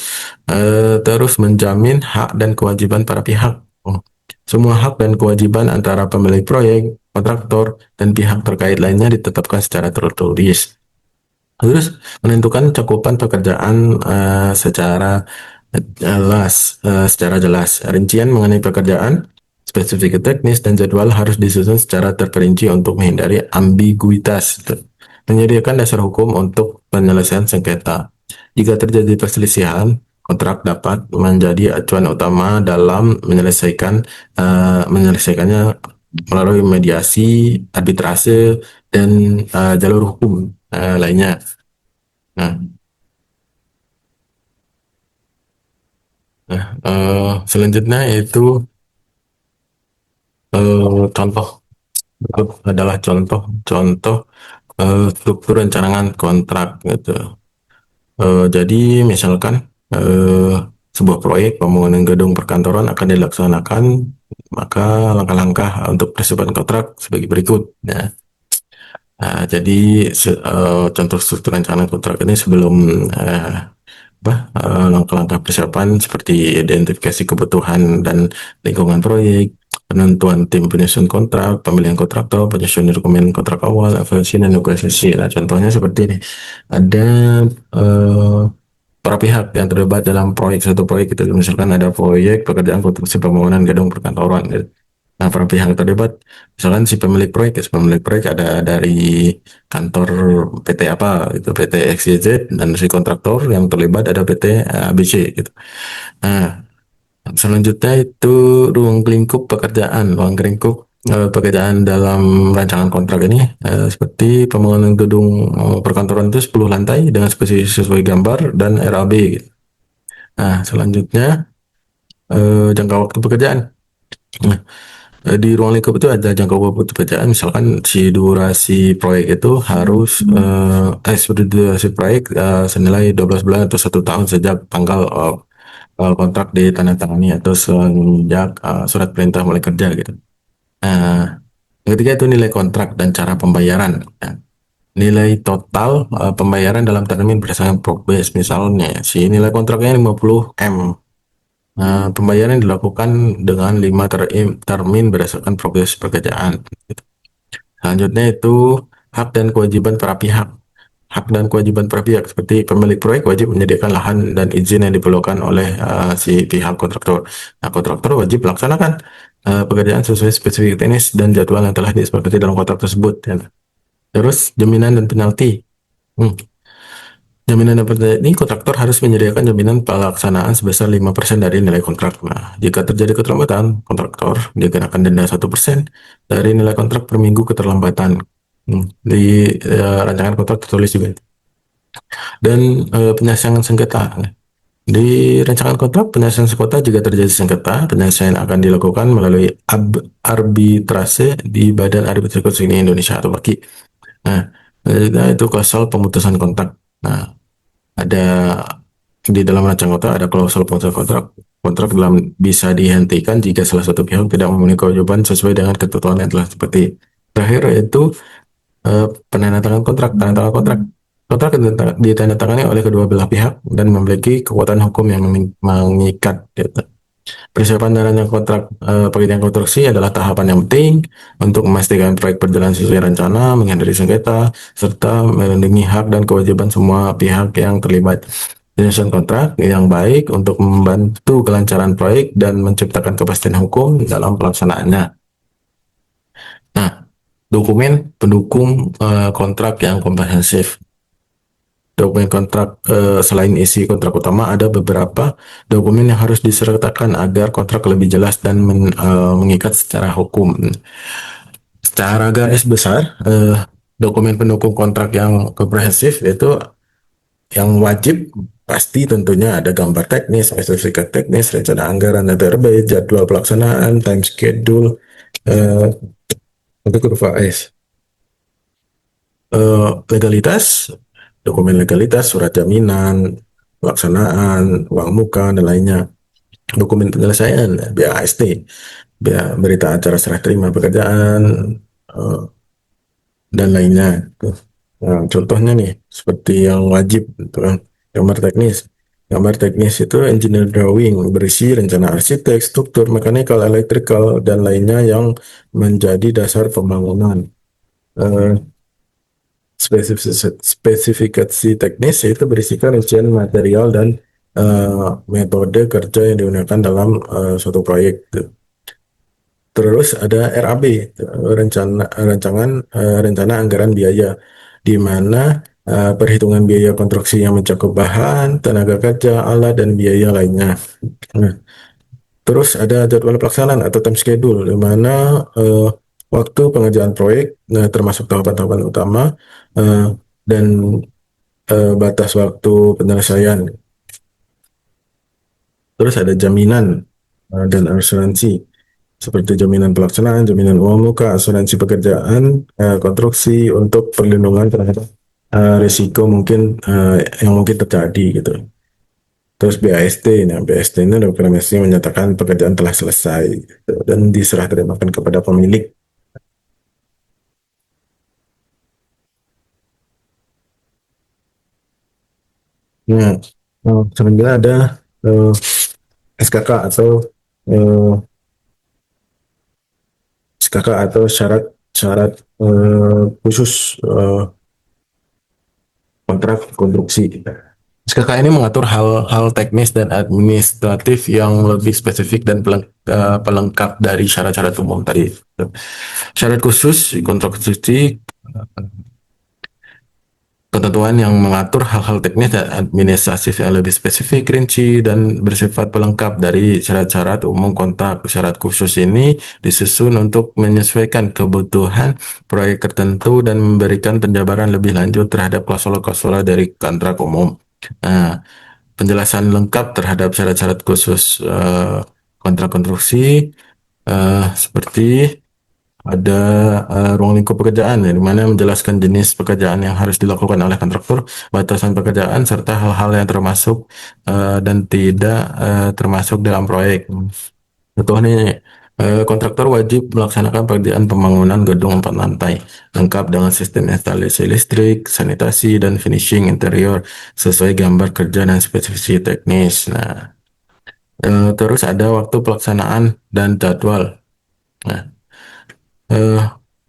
Terus menjamin hak dan kewajiban para pihak. Semua hak dan kewajiban antara pemilik proyek, kontraktor, dan pihak terkait lainnya ditetapkan secara tertulis. Terus menentukan cakupan pekerjaan secara jelas. Rincian mengenai pekerjaan, spesifik teknis, dan jadwal harus disusun secara terperinci untuk menghindari ambiguitas. Menyediakan dasar hukum untuk penyelesaian sengketa. Jika terjadi perselisihan, kontrak dapat menjadi acuan utama dalam menyelesaikannya melalui mediasi, arbitrase, dan jalur hukum lainnya. Nah, selanjutnya yaitu contoh. Berikut adalah contoh-contoh struktur rancangan kontrak gitu. Jadi misalkan eh, sebuah proyek pembangunan gedung perkantoran akan dilaksanakan, maka langkah-langkah untuk persiapan kontrak sebagai berikut. Ya. Jadi contoh struktur rancangan kontrak ini sebelum langkah-langkah persiapan seperti identifikasi kebutuhan dan lingkungan proyek, penentuan tim penyusun kontrak, pemilihan kontraktor, penyusun dokumen kontrak awal, evaluasi dan negosiasi. Nah, contohnya seperti ini. Ada eh, para pihak yang terlibat dalam proyek satu proyek itu, misalkan ada proyek pekerjaan konstruksi pembangunan gedung perkantoran gitu. Nah, para pihak yang terlibat, misalkan si pemilik proyek ada dari kantor PT apa, itu PT XYZ, dan si kontraktor yang terlibat ada PT ABC gitu. Nah, selanjutnya itu ruang lingkup pekerjaan dalam rancangan kontrak ini seperti pembangunan gedung perkantoran itu 10 lantai dengan spesifikasi sesuai gambar dan RAB gitu. Nah, selanjutnya jangka waktu pekerjaan. Nah, di ruang lingkup itu ada jangka waktu pekerjaan, misalkan si durasi proyek itu harus seperti durasi proyek senilai 12 bulan atau 1 tahun sejak tanggal kontrak ditandatangani atau sejak surat perintah mulai kerja gitu. Nah, yang ketiga itu nilai kontrak dan cara pembayaran. Nah, nilai total pembayaran dalam termin berdasarkan progres. Misalnya, si nilai kontraknya 50 M. Nah, pembayaran dilakukan dengan 5 termin berdasarkan progres pekerjaan. Selanjutnya itu hak dan kewajiban para pihak. Hak dan kewajiban para pihak seperti pemilik proyek wajib menyediakan lahan dan izin yang diperlukan oleh si pihak kontraktor. Nah, kontraktor wajib melaksanakan pekerjaan sesuai spesifik teknis dan jadwal yang telah disepakati dalam kontrak tersebut. Ya. Terus jaminan dan penalti. Hmm. Jaminan dan penalti ini kontraktor harus menyediakan jaminan pelaksanaan sebesar 5% dari nilai kontrak. Nah, jika terjadi keterlambatan, kontraktor dikenakan denda 1% dari nilai kontrak per minggu keterlambatan. Di rancangan kontrak tertulis juga. Dan penyelesaian sengketa. Di rancangan kontrak penyelesaian sengketa jika terjadi sengketa, penyelesaian akan dilakukan melalui arbitrase di Badan Arbitrase Konstruksi Indonesia atau BAKI. Nah, itu klausul pemutusan kontrak. Nah, ada di dalam rancangan kontrak ada klausul pemutusan kontrak. Kontrak dalam bisa dihentikan jika salah satu pihak tidak memenuhi kewajiban sesuai dengan ketentuan yang telah seperti. Terakhir yaitu penandatangan kontrak, tanda tangan kontrak. Kontrak ditandatangani oleh kedua belah pihak dan memiliki kekuatan hukum yang mengikat. Gitu. Persiapan dan rancang kontrak pekerjaan konstruksi adalah tahapan yang penting untuk memastikan proyek berjalan sesuai rencana, menghindari sengketa, serta melindungi hak dan kewajiban semua pihak yang terlibat. Penyusunan kontrak yang baik untuk membantu kelancaran proyek dan menciptakan kepastian hukum dalam pelaksanaannya. Nah, dokumen pendukung kontrak yang komprehensif. Dokumen kontrak selain isi kontrak utama ada beberapa dokumen yang harus disertakan agar kontrak lebih jelas dan mengikat secara hukum. Secara garis besar, dokumen pendukung kontrak yang komprehensif itu yang wajib pasti tentunya ada gambar teknis, spesifikasi teknis, rencana anggaran, RB, jadwal pelaksanaan, time schedule, uh, untuk kurva S. Legalitas, dokumen legalitas, surat jaminan, pelaksanaan, uang muka, dan lainnya. Dokumen penyelesaian, BAST, berita acara serah terima pekerjaan, eh, dan lainnya. Nah, contohnya nih, seperti yang wajib, gitu kan. Gambar teknis. Gambar teknis itu engineer drawing, berisi rencana arsitek, struktur, mechanical, electrical, dan lainnya yang menjadi dasar pembangunan. Eh, spesifikasi teknis itu berisikan rincian material dan metode kerja yang digunakan dalam suatu proyek. Terus ada RAB, rencana anggaran biaya, di mana perhitungan biaya konstruksi yang mencakup bahan, tenaga kerja, alat, dan biaya lainnya. Nah, terus ada jadwal pelaksanaan atau time schedule, di mana waktu pengerjaan proyek, termasuk tahapan-tahapan utama, eh, dan batas waktu penyelesaian. Terus ada jaminan dan asuransi. seperti jaminan pelaksanaan, jaminan uang muka, asuransi pekerjaan, konstruksi untuk perlindungan terhadap risiko mungkin yang mungkin terjadi gitu. Terus BAST, nah BAST ini dokumentasi yang menyatakan pekerjaan telah selesai gitu, dan diserah terimakan kepada pemilik. Nah, selanjutnya ada eh, SKK atau eh, SKK atau syarat khusus kontrak konstruksi. SKK ini mengatur hal-hal teknis dan administratif yang lebih spesifik dan pelengkap dari syarat-syarat umum tadi. Syarat khusus kontrak konstruksi, ketentuan yang mengatur hal-hal teknis dan administratif yang lebih spesifik, rinci, dan bersifat pelengkap dari syarat-syarat umum kontrak. Syarat khusus ini disusun untuk menyesuaikan kebutuhan proyek tertentu dan memberikan penjabaran lebih lanjut terhadap klausul-klausul dari kontrak umum. Nah, penjelasan lengkap terhadap syarat-syarat khusus kontrak konstruksi seperti ada ruang lingkup pekerjaan, ya, di mana menjelaskan jenis pekerjaan yang harus dilakukan oleh kontraktor, batasan pekerjaan, serta hal-hal yang termasuk dan tidak termasuk dalam proyek. Contohnya, kontraktor wajib melaksanakan pekerjaan pembangunan gedung 4 lantai, lengkap dengan sistem instalasi listrik, sanitasi, dan finishing interior sesuai gambar kerja dan spesifikasi teknis. Nah, terus ada waktu pelaksanaan dan jadwal. Nah, eh,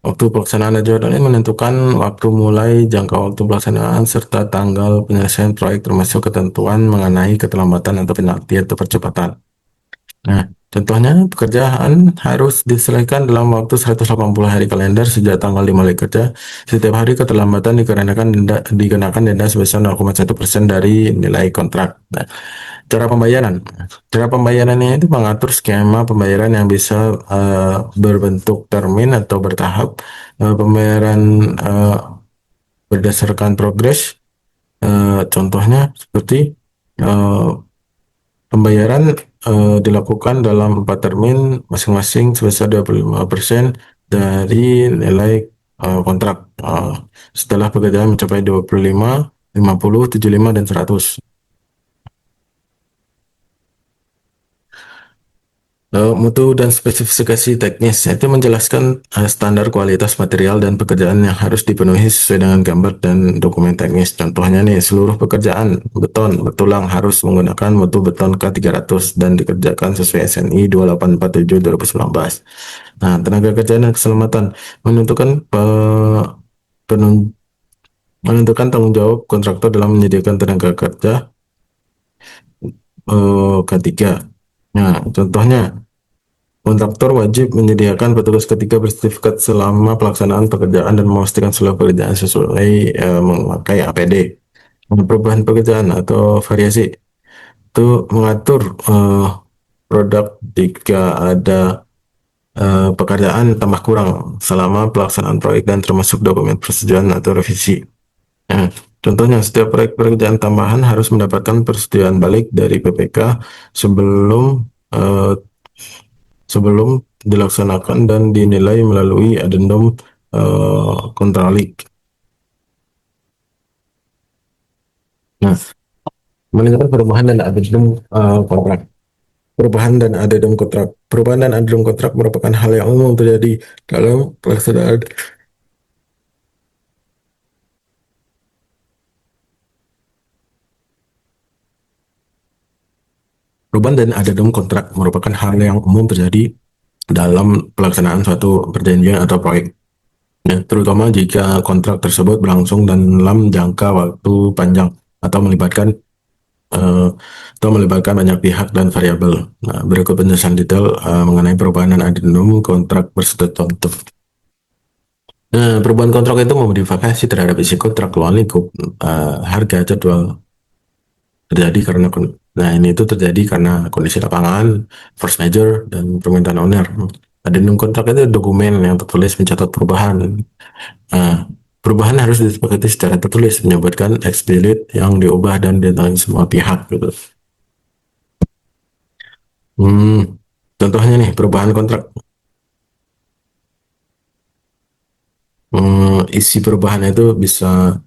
waktu pelaksanaan jadwal ini menentukan waktu mulai, jangka waktu pelaksanaan, serta tanggal penyelesaian proyek termasuk ketentuan mengenai keterlambatan atau penalti atau percepatan. Nah, contohnya pekerjaan harus diselesaikan dalam waktu 180 hari kalender sejak tanggal 5 hari kerja. Setiap hari keterlambatan dikenakan denda sebesar 0,1% dari nilai kontrak. Nah, cara pembayaran. Cara pembayarannya itu mengatur skema pembayaran yang bisa berbentuk termin atau bertahap. Pembayaran eh, berdasarkan progres. Contohnya seperti eh, pembayaran dilakukan dalam 4 termin masing-masing sebesar 25% dari nilai kontrak. Setelah pekerjaan mencapai 25, 50, 75, dan 100. Mutu dan spesifikasi teknis itu menjelaskan standar kualitas material dan pekerjaan yang harus dipenuhi sesuai dengan gambar dan dokumen teknis. Contohnya nih, seluruh pekerjaan beton bertulang harus menggunakan mutu beton K300 dan dikerjakan sesuai SNI 2847 2019. Nah, tenaga kerja dan keselamatan menentukan penun- menentukan tanggung jawab kontraktor dalam menyediakan tenaga kerja K3. Nah, contohnya kontraktor wajib menyediakan petugas ketiga bersertifikat selama pelaksanaan pekerjaan dan memastikan seluruh pekerjaan sesuai memakai APD. Perubahan pekerjaan atau variasi itu mengatur produk jika ada pekerjaan tambah kurang selama pelaksanaan proyek dan termasuk dokumen persetujuan atau revisi. Nah, contohnya setiap proyek pekerjaan tambahan harus mendapatkan persetujuan balik dari PPK sebelum eh, sebelum dilaksanakan dan dinilai melalui adendum kontralik. Nah, meningkatkan perubahan dan adendum kontrak. Perubahan dan adendum kontrak. Perubahan dan adendum kontrak merupakan hal yang umum terjadi dalam pelaksanaan. Perubahan dan adendum kontrak merupakan hal yang umum terjadi dalam pelaksanaan suatu perjanjian atau proyek. Ya, terutama jika kontrak tersebut berlangsung dalam jangka waktu panjang atau eh, melibatkan banyak pihak dan variabel. Nah, berikut penjelasan detail mengenai perubahan dan adendum kontrak berstatus. Nah, perubahan kontrak itu memodifikasi terhadap isi kontrak luar lingkup, harga, jadwal terjadi karena nah ini itu terjadi karena kondisi lapangan, force major, dan permintaan owner. Adendum kontrak itu dokumen yang tertulis mencatat perubahan. Nah, perubahan harus disepakati secara tertulis, menyebutkan eksplisit yang diubah dan ditangani semua pihak gitu. Hmm, contohnya nih perubahan kontrak. Isi perubahannya itu bisa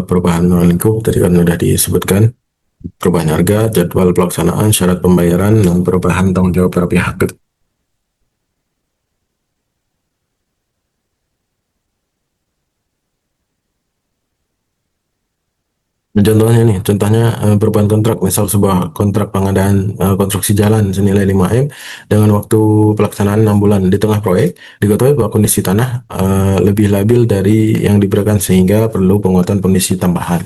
perubahan ruang lingkup, tadi kan sudah disebutkan, perubahan harga, jadwal pelaksanaan, syarat pembayaran, dan perubahan tanggung jawab para pihak. Contohnya nih, contohnya perubahan kontrak, misal sebuah kontrak pengadaan konstruksi jalan senilai 5 M dengan waktu pelaksanaan 6 bulan. Di tengah proyek, diketahui bahwa kondisi tanah lebih labil dari yang diberikan sehingga perlu penguatan kondisi tambahan.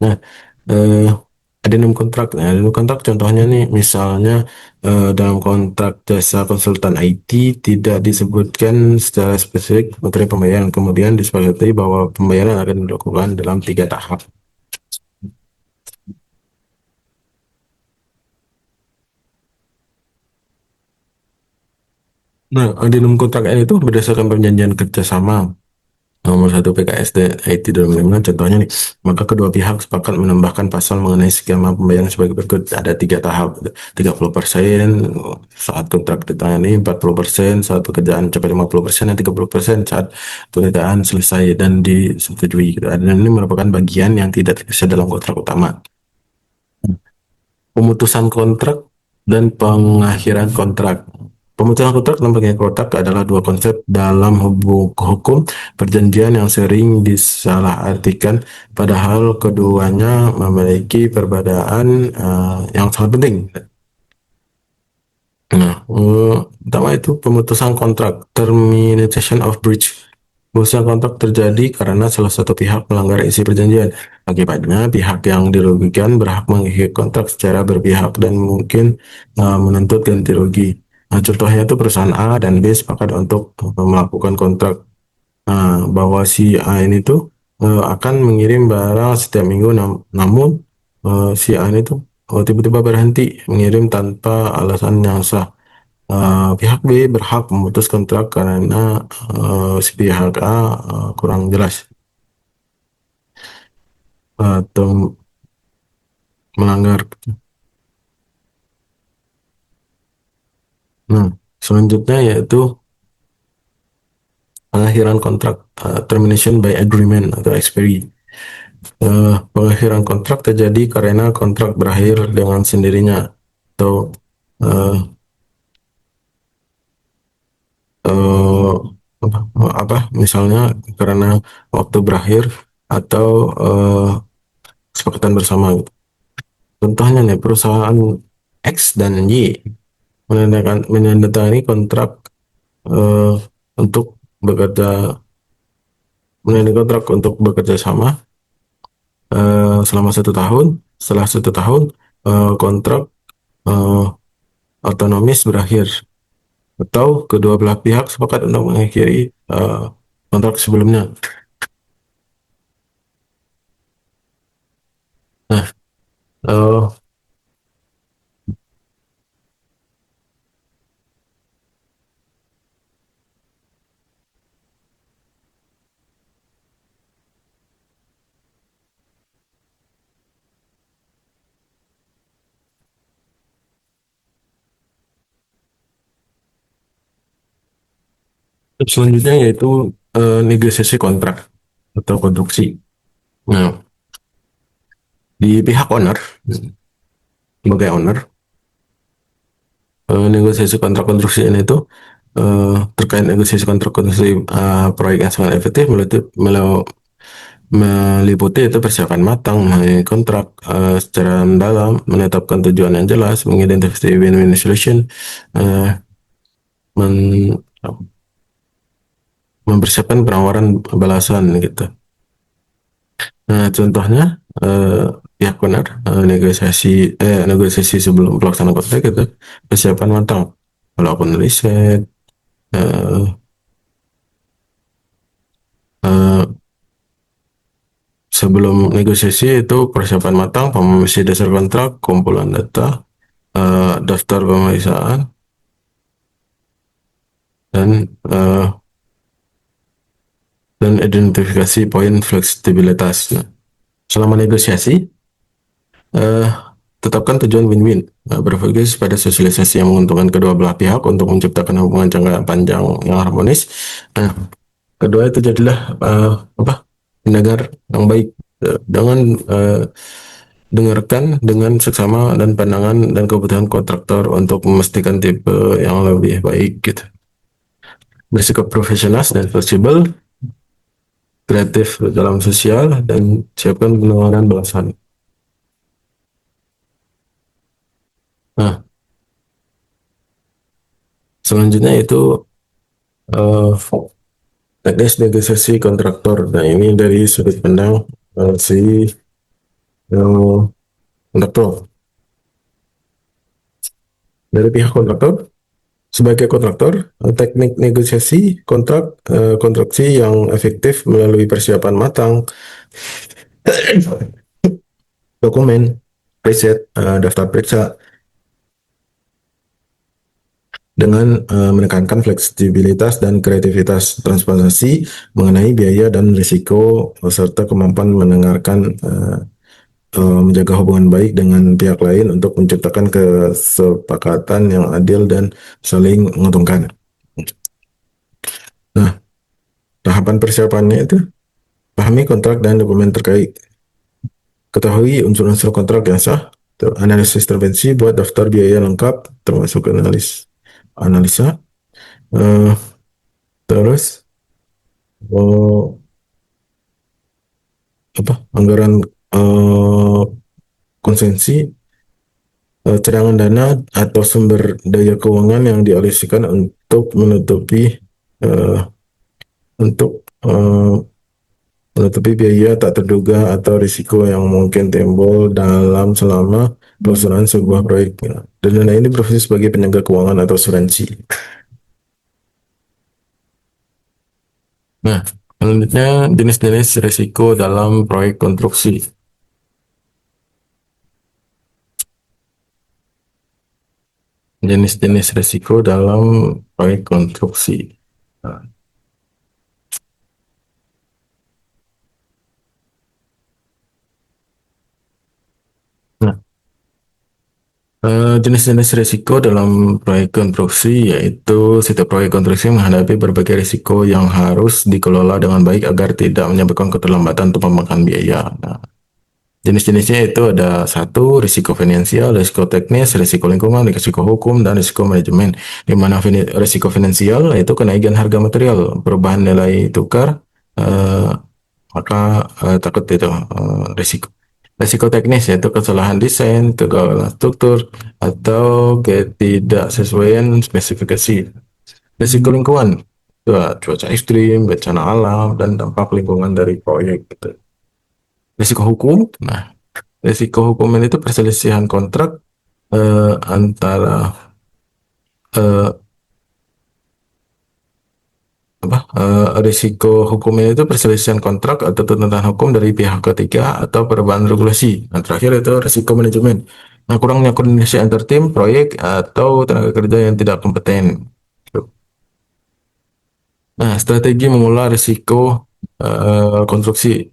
Nah, eh, addendum kontrak. Nah, addendum kontrak contohnya nih, misalnya dalam kontrak jasa konsultan IT tidak disebutkan secara spesifik materi pembayaran, kemudian disepakati bahwa pembayaran akan dilakukan dalam 3 tahap. Nah, addendum kontrak itu berdasarkan perjanjian kerjasama nomor 1 PKS dan IT dalam lima, contohnya nih, maka kedua pihak sepakat menambahkan pasal mengenai skema pembayaran sebagai berikut. Ada 3 tahap: 30% saat kontrak ditangani, 40% saat pekerjaan mencapai 50%, dan 30% saat pekerjaan selesai dan disetujui gitu. Dan ini merupakan bagian yang tidak terpisah dalam kontrak utama. Pemutusan kontrak dan pengakhiran kontrak. Pemutusan kontrak dan pengakhiran kontrak adalah dua konsep dalam hukum perjanjian yang sering disalahartikan, padahal keduanya memiliki perbedaan yang sangat penting. Nah, pertama itu pemutusan kontrak, termination of breach. Pemutusan kontrak terjadi karena salah satu pihak melanggar isi perjanjian. Akibatnya, pihak yang dirugikan berhak mengakhiri kontrak secara berpihak dan mungkin menuntut ganti rugi. Nah, contohnya itu perusahaan A dan B sepakat untuk melakukan kontrak bahwa si A ini tuh akan mengirim barang setiap minggu, namun si A ini tuh tiba-tiba berhenti mengirim tanpa alasan yang sah. Pihak B berhak memutus kontrak karena si pihak A kurang jelas atau melanggar. Nah, selanjutnya yaitu pengakhiran kontrak, termination by agreement atau expiry. Pengakhiran kontrak terjadi karena kontrak berakhir dengan sendirinya atau eh, eh, apa misalnya karena waktu berakhir atau kesepakatan bersama. Contohnya nih, perusahaan X dan Y menandatangani kontrak eh, untuk bekerja menandatangani kontrak untuk bekerja sama selama 1 tahun. Setelah 1 tahun kontrak eh, otonomis berakhir, atau kedua belah pihak sepakat untuk mengakhiri kontrak sebelumnya. Nah, eh, selanjutnya yaitu negosiasi kontrak atau konstruksi. Nah, di pihak owner, sebagai owner, negosiasi kontrak konstruksi ini itu terkait negosiasi kontrak konstruksi proyek yang sangat efektif meliputi itu persiapan matang mengenai kontrak secara mendalam, menetapkan tujuan yang jelas, mengidentifikasi win-win solution, eh, men- mempersiapkan penawaran balasan gitu. Nah, contohnya pihak owner negosiasi sebelum pelaksanaan kontrak itu persiapan matang, melakukan riset, eh, eh, sebelum negosiasi itu persiapan matang, pemilihan dasar kontrak, kumpulan data, daftar pemeriksaan, dan identifikasi poin fleksibilitas. Nah, selama negosiasi, eh, tetapkan tujuan win-win. Berfokus pada sosialisasi yang menguntungkan kedua belah pihak untuk menciptakan hubungan jangka panjang yang harmonis. Nah, Kedua itu jadilah apa pendengar yang baik. Dengan dengarkan dengan seksama dan pandangan dan kebutuhan kontraktor untuk memastikan tipe yang lebih baik gitu. Bersikap profesional dan fleksibel, kreatif dalam sosial, dan siapkan penawaran balasan. Nah, selanjutnya itu eh, teknis negosiasi kontraktor. Nah, ini dari sudut pandang si kontraktor. Dari pihak kontraktor, sebagai kontraktor, teknik negosiasi kontrak kontraksi yang efektif melalui persiapan matang, dokumen, preset, daftar periksa, dengan menekankan fleksibilitas dan kreativitas, transparansi mengenai biaya dan risiko, serta kemampuan mendengarkan, menjaga hubungan baik dengan pihak lain untuk menciptakan kesepakatan yang adil dan saling menguntungkan. Nah, tahapan persiapannya itu pahami kontrak dan dokumen terkait, ketahui unsur-unsur kontrak yang sah, analisis intervensi, buat daftar biaya lengkap termasuk analisa, eh, terus oh, apa anggaran, eh, konsensi, cadangan dana atau sumber daya keuangan yang dialihkan untuk eh, untuk eh, menutupi biaya tak terduga atau risiko yang mungkin timbul selama pelaksanaan sebuah proyek. Dan dana ini berfungsi sebagai penjaga keuangan atau asuransi. Nah, selanjutnya jenis-jenis risiko dalam proyek konstruksi. Jenis-jenis risiko dalam proyek konstruksi. Nah, jenis-jenis risiko dalam proyek konstruksi yaitu setiap proyek konstruksi menghadapi berbagai risiko yang harus dikelola dengan baik agar tidak menyebabkan keterlambatan atau memakan biaya. Nah, jenis-jenisnya itu ada satu, risiko finansial, risiko teknis, risiko lingkungan, risiko hukum, dan risiko manajemen. Di mana risiko finansial yaitu kenaikan harga material, perubahan nilai tukar, eh, maka takut itu risiko. Risiko teknis yaitu kesalahan desain, kegagalan struktur, atau ketidaksesuaian spesifikasi. Risiko lingkungan, cuaca ekstrim, bencana alam, dan dampak lingkungan dari proyek. Gitu. Risiko hukum, nah risiko hukum ini itu perselisihan kontrak antara eh, risiko hukum ini itu perselisihan kontrak atau tuntutan hukum dari pihak ketiga atau perubahan regulasi. Nah, terakhir itu risiko manajemen. Nah, kurangnya koordinasi antar tim, proyek, atau tenaga kerja yang tidak kompeten. Nah, strategi mengelola risiko konstruksi.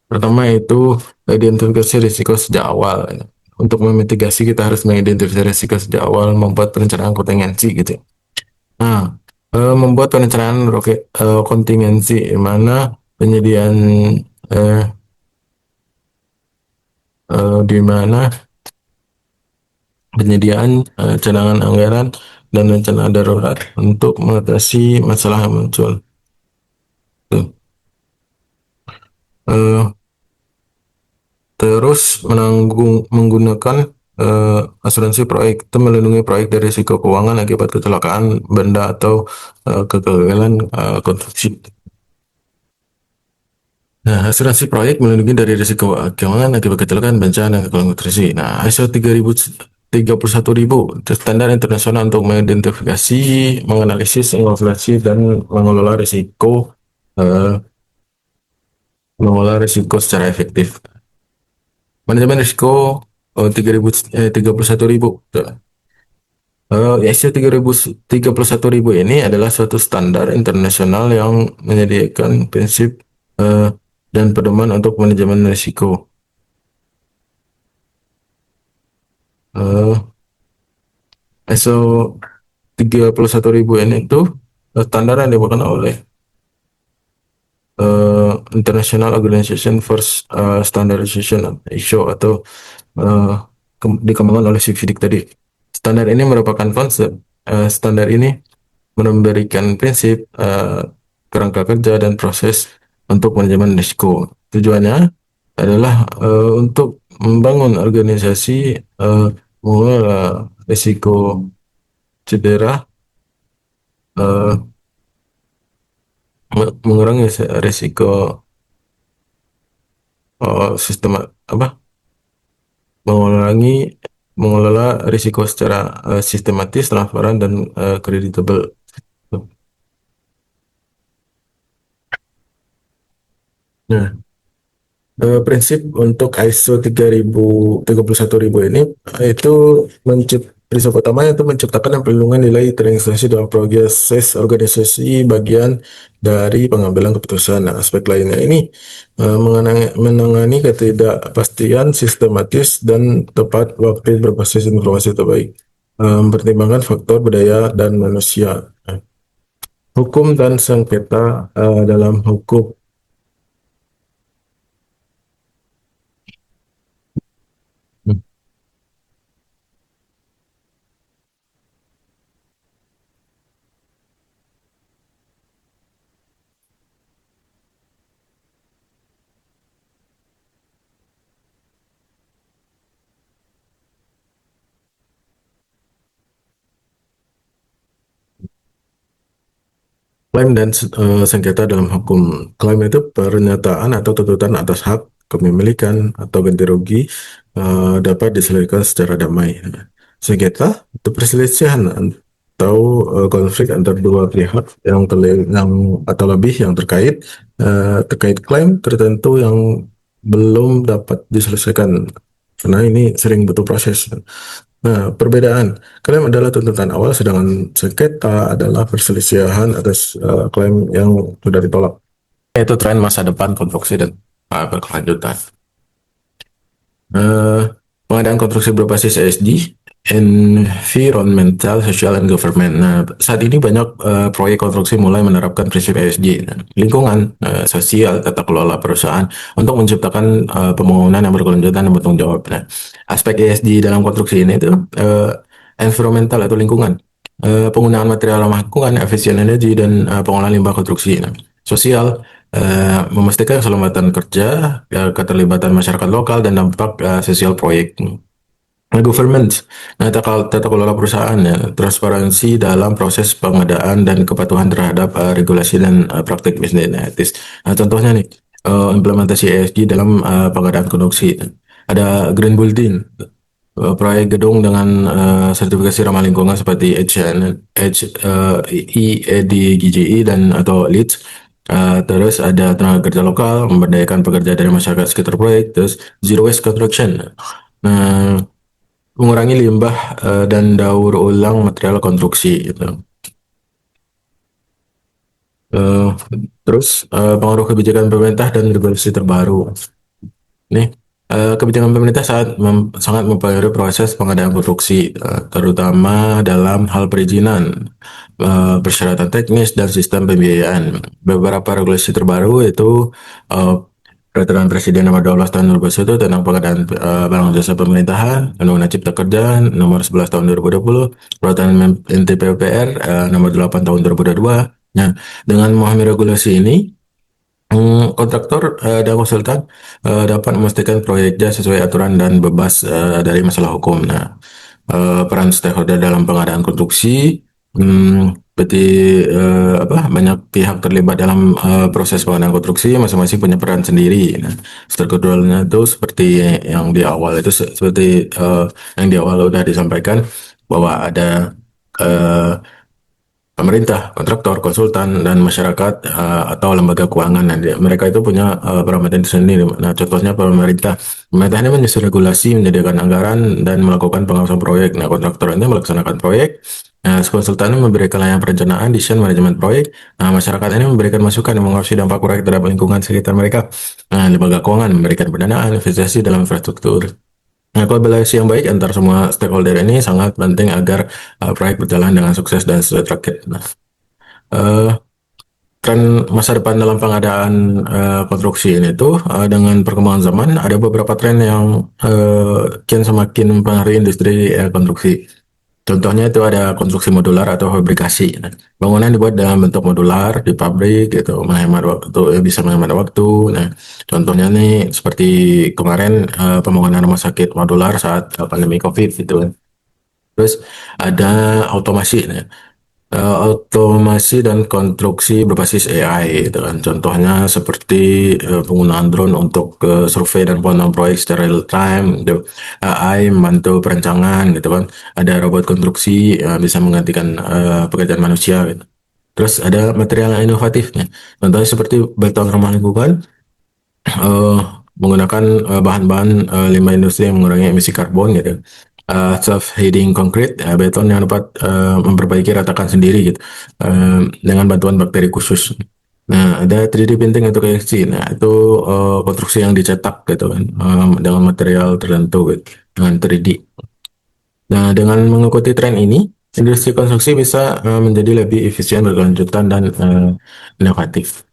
Pertama itu identifikasi risiko sejak awal. Untuk memitigasi kita harus mengidentifikasi risiko sejak awal, membuat perencanaan kontingensi gitu. Nah, membuat perencanaan kontingensi, di mana penyediaan eh, di mana penyediaan cadangan anggaran dan rencana darurat untuk mengatasi masalah yang muncul. Tuh. Eh, Terus menggunakan asuransi proyek itu melindungi proyek dari risiko keuangan akibat kecelakaan benda atau kegagalan konstruksi. Nah, asuransi proyek melindungi dari risiko keuangan akibat kecelakaan bencana dan kegagalan konstruksi. Nah, ISO 31001 itu standar internasional untuk mengidentifikasi, menganalisis, mengevaluasi, dan eh, mengelola risiko secara efektif. Manajemen risiko 31.000. ISO 31001 ini adalah suatu standar internasional yang menyediakan prinsip eh, dan pedoman untuk manajemen risiko. Eh, ISO 31000 ini itu standar yang dibuat oleh International Organization for Standardization ISO atau eh, dikembangkan oleh Civic tadi. Standar ini merupakan konsep. Standar ini memberikan prinsip, kerangka kerja dan proses untuk manajemen risiko. Tujuannya adalah untuk membangun organisasi, mengelola risiko cedera, eh, mengurangi risiko, sistem apa mengurangi mengelola risiko secara sistematis, transparan dan kredibel. Nah, prinsip untuk ISO 31001 ini itu prinsip utamanya itu menciptakan dan perlindungan nilai terintegrasi dalam proses organisasi bagian dari pengambilan keputusan. Nah, aspek lainnya ini menangani ketidakpastian sistematis dan tepat waktu berbasis informasi terbaik, mempertimbangkan faktor budaya dan manusia. Nah, hukum dan sengketa dalam hukum. Klaim dan sengketa dalam hukum. Klaim itu pernyataan atau tuntutan atas hak kepemilikan atau ganti rugi, dapat diselesaikan secara damai. Sengketa itu perselisihan atau konflik antara dua pihak yang atau lebih yang terkait klaim tertentu yang belum dapat diselesaikan karena ini sering butuh proses. Nah, perbedaan klaim adalah tuntutan awal, sedangkan sengketa adalah perselisihan atas klaim yang sudah ditolak. Yaitu tren masa depan konstruksi dan berkelanjutan. Eh, Pengadaan konstruksi berbasis ESG, Environmental, Social, and Government. Nah, saat ini banyak proyek konstruksi mulai menerapkan prinsip ESG, lingkungan, sosial, tata kelola perusahaan untuk menciptakan pembangunan yang berkelanjutan dan bertanggung jawab. Nah, aspek ESG dalam konstruksi ini itu environmental atau lingkungan, penggunaan material ramah lingkungan, efisien energi, dan pengolahan limbah konstruksi. Nah, sosial, memastikan keselamatan kerja, keterlibatan masyarakat lokal, dan dampak sosial proyek. Nah, government, nah tata kelola perusahaan, ya, transparansi dalam proses pengadaan dan kepatuhan terhadap regulasi dan praktik bisnis etis. Nah, contohnya nih, implementasi ESG dalam pengadaan konstruksi. Ada green building, proyek gedung dengan sertifikasi ramah lingkungan seperti EDGGI dan atau LEED. Terus ada tenaga kerja lokal, memberdayakan pekerja dari masyarakat sekitar proyek. Terus zero waste construction. Nah, mengurangi limbah dan daur ulang material konstruksi gitu. Eh, Terus pengaruh kebijakan pemerintah dan regulasi terbaru. Nih, kebijakan pemerintah sangat mempengaruhi proses pengadaan konstruksi, terutama dalam hal perizinan, persyaratan teknis, dan sistem pembiayaan. Beberapa regulasi terbaru itu eh, Peraturan Presiden Nomor 12 Tahun 2021 tentang pengadaan barang jasa pemerintahan, Undang-Undang Cipta Kerja Nomor 11 Tahun 2020, Peraturan Menteri PUPR Nomor 8 Tahun 2022. Nah, dengan memahami regulasi ini, kontraktor dan konsultan dapat memastikan proyeknya sesuai aturan dan bebas dari masalah hukum. Nah, peran stakeholder dalam pengadaan konstruksi, berarti banyak pihak terlibat dalam proses pengadaan konstruksi, masing-masing punya peran sendiri. Nah, stakeholdernya itu seperti yang di awal itu seperti yang di awal udah disampaikan bahwa ada eh, pemerintah, kontraktor, konsultan, dan masyarakat atau lembaga keuangan. Nah, mereka itu punya parameter sendiri. Nah, contohnya pemerintah. Pemerintah ini menyusun regulasi, menyediakan anggaran, dan melakukan pengawasan proyek. Nah, kontraktor ini melaksanakan proyek. Nah, konsultan ini memberikan layanan perencanaan, desain, manajemen proyek. Nah, masyarakat ini memberikan masukan dan mengawasi dampak proyek terhadap lingkungan sekitar mereka. Nah, lembaga keuangan memberikan pendanaan, investasi dalam infrastruktur. Nah, kolaborasi yang baik antar semua stakeholder ini sangat penting agar proyek berjalan dengan sukses dan sesuai target. Nah, eh, tren masa depan dalam pengadaan konstruksi ini tuh dengan perkembangan zaman ada beberapa tren yang kian semakin mempengaruhi industri konstruksi. Contohnya itu ada konstruksi modular atau fabrikasi. Nah, bangunan dibuat dalam bentuk modular di pabrik gitu, menghemat waktu, bisa menghemat waktu. Nah, contohnya nih seperti kemarin pembangunan rumah sakit modular saat pandemi COVID gitu kan. Terus ada otomasi. Nah, otomasi dan konstruksi berbasis AI gitu kan. Contohnya seperti penggunaan drone untuk survei dan pemantauan proyek secara real time gitu. AI membantu perencanaan gitu kan. Ada robot konstruksi bisa menggantikan pekerjaan manusia gitu. Terus ada material yang inovatifnya. Contohnya seperti beton ramah lingkungan eh, menggunakan bahan-bahan limbah industri yang mengurangi emisi karbon gitu. Self-heating concrete, beton yang dapat memperbaiki ratakan sendiri gitu, dengan bantuan bakteri khusus. Nah, ada 3D printing atau KFC. Nah, itu konstruksi yang dicetak gitu kan, dengan material tertentu gitu, dengan 3D. Nah, dengan mengikuti tren ini, industri konstruksi bisa menjadi lebih efisien, berkelanjutan, dan inovatif.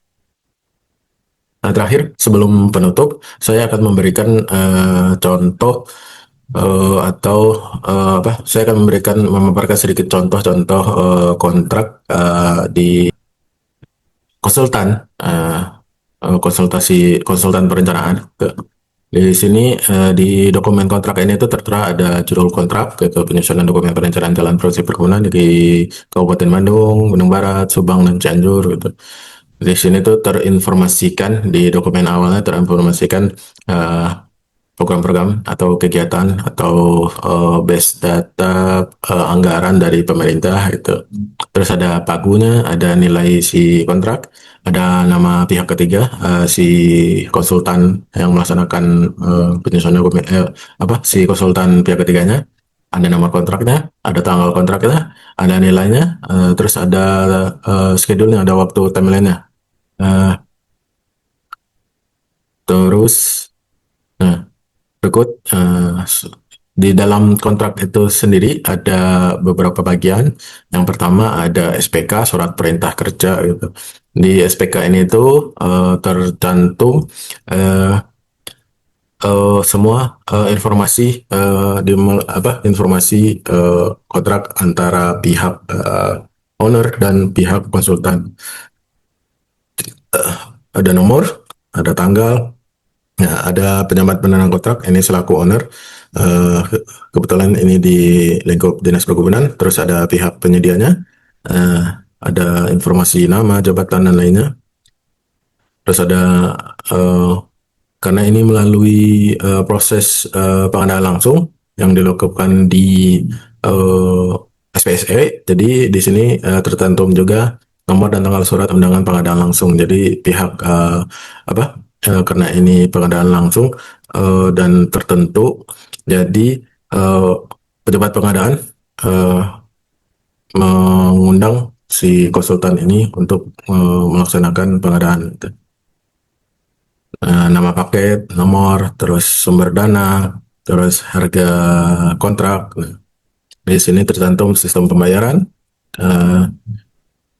Nah, terakhir, sebelum penutup, saya akan memberikan contoh atau apa? Saya akan memaparkan sedikit contoh-contoh kontrak di konsultan, konsultan perencanaan. Di sini di dokumen kontrak ini itu tertera ada judul kontrak, yaitu penyusunan dokumen perencanaan jalan proyek perkebunan di Kabupaten Bandung, Bandung Barat, Subang, dan Cianjur gitu. Di sini tuh terinformasikan di dokumen awalnya terinformasikan eh, program-program atau kegiatan atau base data anggaran dari pemerintah itu. Terus ada pagunya, ada nilai si kontrak, ada nama pihak ketiga si konsultan yang melaksanakan penyusunan dokumen apa si konsultan pihak ketiganya, ada nama kontraknya, ada tanggal kontraknya, ada nilainya, terus ada schedule-nya, ada waktu timeline-nya. Eh, terus, nah, berikut di dalam kontrak itu sendiri ada beberapa bagian. Yang pertama ada SPK, surat perintah kerja gitu. Di SPK ini tuh tercantum eh, semua informasi informasi kontrak antara pihak owner dan pihak konsultan. Ada nomor, ada tanggal. Ya, ada pejabat penerang kontrak, ini selaku owner. Eh, Kebetulan ini di lingkup Dinas Perkebunan. Terus ada pihak penyedianya, eh, ada informasi nama, jabatan, dan lainnya. Terus ada eh, karena ini melalui proses pengadaan langsung yang dilakukan di eh, SPSE, jadi di sini tercantum juga nomor dan tanggal surat undangan pengadaan langsung. Jadi pihak apa karena ini pengadaan langsung dan tertentu, jadi eh, pejabat pengadaan eh, mengundang si konsultan ini untuk melaksanakan pengadaan. Nama paket, nomor, terus sumber dana, terus harga kontrak. Nah, di sini tercantum sistem pembayaran, eh,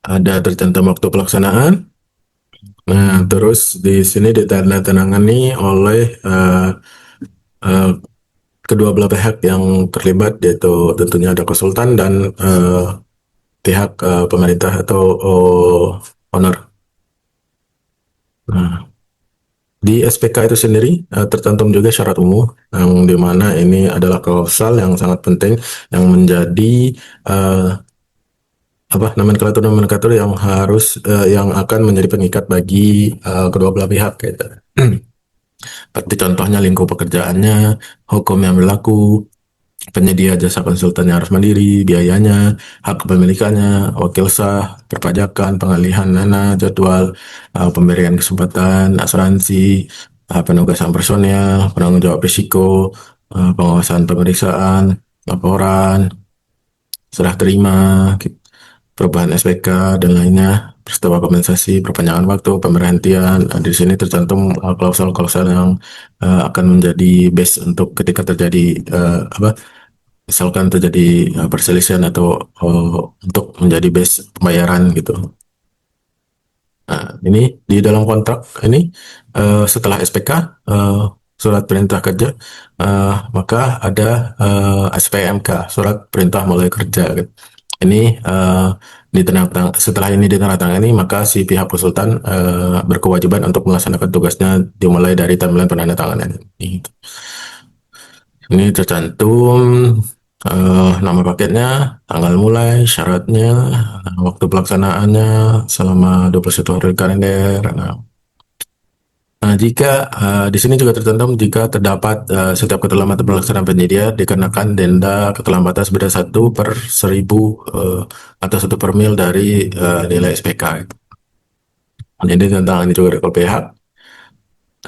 ada tercantum waktu pelaksanaan. Nah, terus di sini ditandatangani oleh eh, kedua belah pihak yang terlibat, yaitu tentunya ada konsultan dan pihak pemerintah atau owner. Nah, di SPK itu sendiri tercantum juga syarat umum yang dimana ini adalah klausal yang sangat penting yang menjadi eh, apa nomenklatur yang harus yang akan menjadi pengikat bagi kedua belah pihak gitu. Seperti contohnya lingkup pekerjaannya, hukum yang berlaku, penyedia jasa konsultan yang harus mandiri, biayanya, hak kepemilikannya, wakil sah, perpajakan, pengalihan dana, jadwal, pemberian kesempatan, asuransi, penugasan personel, penanggung jawab risiko, pengawasan pemeriksaan, laporan, serah terima, perubahan SPK, dan lainnya, peristiwa kompensasi, perpanjangan waktu, pemberhentian. Di sini tercantum klausul-klausul yang akan menjadi base untuk ketika terjadi apa misalkan terjadi perselisihan atau untuk menjadi base pembayaran gitu. Nah, ini di dalam kontrak ini setelah SPK, surat perintah kerja, maka ada SPMK, surat perintah mulai kerja, gitu. Ini setelah ini ditandatangani, maka si pihak konsultan berkewajiban untuk melaksanakan tugasnya dimulai dari timeline penandatanganan. Gitu. Ini tercantum nama paketnya, tanggal mulai, syaratnya, waktu pelaksanaannya selama 21 hari kalender. Nah, jika di sini juga tercantum jika terdapat setiap keterlambatan pelaksanaan penyedia dikenakan denda keterlambatan sebesar 1/1000 atau 1/mil dari nilai SPK. Jadi tentang ini juga ada pihak.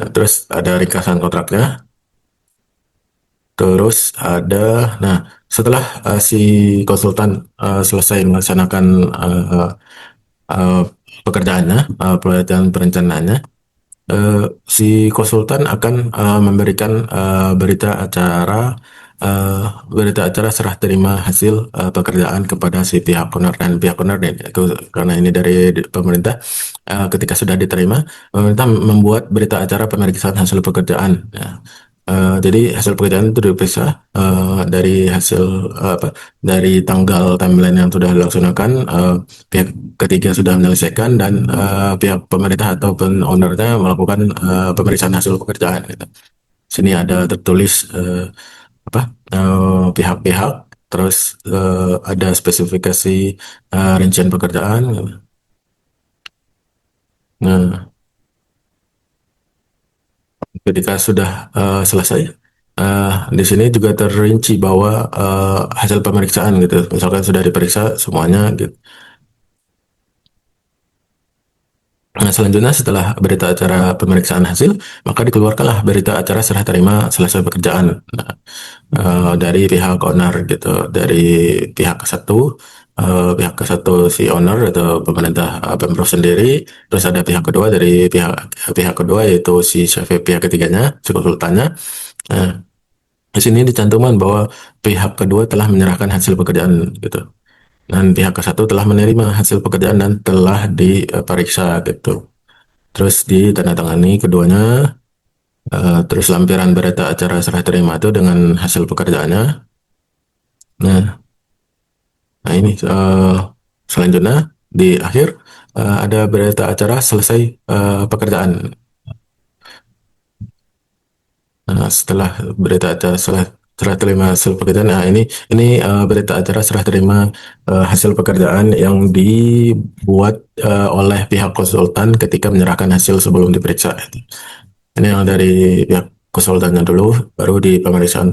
Nah, terus ada ringkasan kontraknya. Terus ada, nah setelah si konsultan selesai melaksanakan uh, pekerjaannya, pelatihan perencanaannya, si konsultan akan memberikan berita acara serah terima hasil pekerjaan kepada si pihak owner, dan pihak owner itu karena ini dari pemerintah, ketika sudah diterima, pemerintah membuat berita acara pemeriksaan hasil pekerjaan, ya. Jadi hasil pekerjaan itu diperiksa dari hasil apa, dari tanggal timeline yang sudah dilaksanakan, pihak ketiga sudah menyelesaikan, dan pihak pemerintah ataupun ownernya melakukan pemeriksaan hasil pekerjaan, gitu. Sini ada tertulis apa, pihak-pihak, terus ada spesifikasi rincian pekerjaan. Nah, ketika sudah selesai, di sini juga terinci bahwa hasil pemeriksaan, gitu. Misalkan sudah diperiksa semuanya, gitu. Nah, selanjutnya setelah berita acara pemeriksaan hasil, maka dikeluarkanlah berita acara serah terima selesai pekerjaan. Nah, dari pihak owner, gitu, dari pihak ke satu, pihak ke satu si owner atau pemerintah, pemprov sendiri, terus ada pihak kedua dari pihak pihak kedua yaitu si CV pihak ketiganya, si konsultannya. Nah, di sini dicantumkan bahwa pihak kedua telah menyerahkan hasil pekerjaan, gitu. Dan pihak ke satu telah menerima hasil pekerjaan dan telah diperiksa, gitu. Terus ditandatangani keduanya, terus lampiran berita acara serah terima itu dengan hasil pekerjaannya. Nah, nah ini selanjutnya di akhir ada berita acara selesai pekerjaan. Nah, setelah berita acara serah terima hasil pekerjaan, nah ini berita acara serah terima hasil pekerjaan yang dibuat oleh pihak konsultan ketika menyerahkan hasil sebelum diperiksa. Ini yang dari pihak konsultannya dulu, baru di pemeriksaan.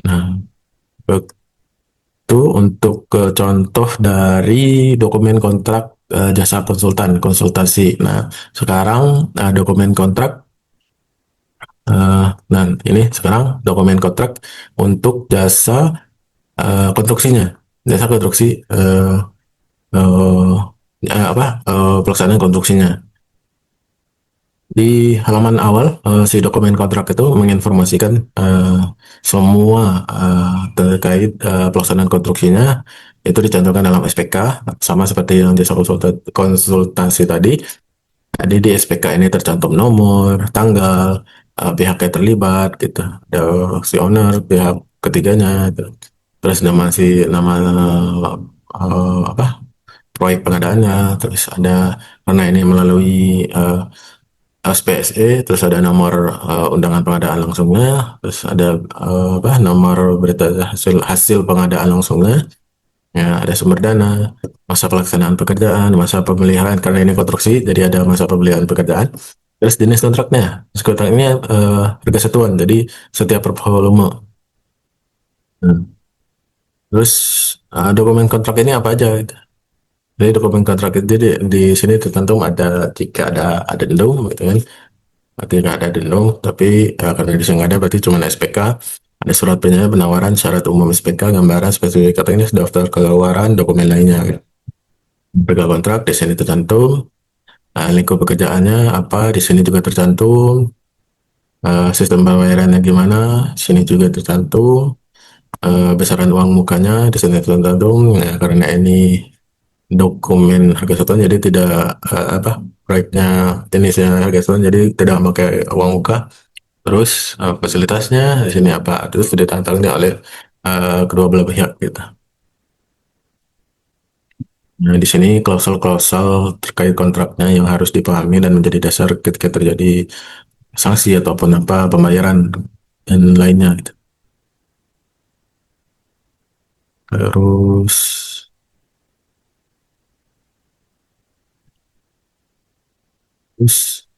Nah, itu untuk contoh dari dokumen kontrak jasa konsultan konsultasi. Nah, sekarang dokumen kontrak. Nah, ini sekarang dokumen kontrak untuk jasa konstruksinya, jasa konstruksi eh, pelaksanaan konstruksinya. Di halaman awal, si dokumen kontrak itu menginformasikan semua terkait pelaksanaan konstruksinya, itu dicantumkan dalam SPK, sama seperti yang jasa konsultasi tadi. Jadi di SPK ini tercantum nomor, tanggal, pihak yang terlibat, gitu. Ada si owner, pihak ketiganya, gitu. Terus nama apa, proyek pengadaannya, terus ada karena ini melalui SPSE, terus ada nomor undangan pengadaan langsungnya, terus ada apa, nomor berita hasil hasil pengadaan langsungnya, ya, ada sumber dana, masa pelaksanaan pekerjaan, masa pemeliharaan, karena ini konstruksi, jadi ada masa pemeliharaan pekerjaan. Terus jenis kontraknya, jenis kontraknya harga satuan, jadi setiap per volume. Hmm. Terus dokumen kontrak ini apa aja, gitu. Jadi dokumen kontrak itu di sini tertentu ada jika ada dendum, gitu kan. Berarti nggak ada dendum, tapi karena di sini nggak ada, berarti cuma SPK. Ada surat penawaran, syarat umum SPK, gambaran, spesifikasi teknis, daftar keluaran, dokumen lainnya, gitu. Harga kontrak di sini tercantum. Lingkup pekerjaannya apa, di sini juga tercantum. Sistem pembayarannya gimana, di sini juga tercantum. Besaran uang mukanya di sini tercantum. Nah, karena ini dokumen harga satuan, jadi tidak apa proyeknya jenisnya harga satuan, jadi tidak pakai uang muka. Terus fasilitasnya di sini apa, terus ditandatangani oleh kedua belah pihak gitu. Nah, di sini klausel-klausel terkait kontraknya yang harus dipahami dan menjadi dasar ketika terjadi sanksi ataupun apa pembayaran dan lainnya gitu. Terus, terus,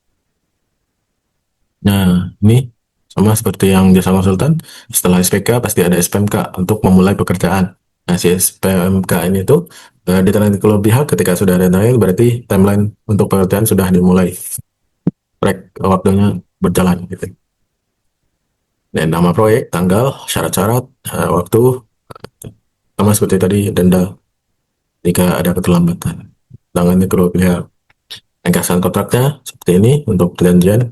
nah ini sama seperti yang jasa konsultan, setelah SPK pasti ada SPMK untuk memulai pekerjaan. Nah, si SPMK ini tuh ditandai kedua pihak ketika sudah ada tanda berarti timeline untuk pekerjaan sudah dimulai, track waktunya berjalan gitu. Dan nama proyek, tanggal, syarat-syarat, waktu, sama seperti tadi denda jika ada keterlambatan. Tangannya kedua pihak. Ringkasan kontraknya seperti ini untuk perjanjian.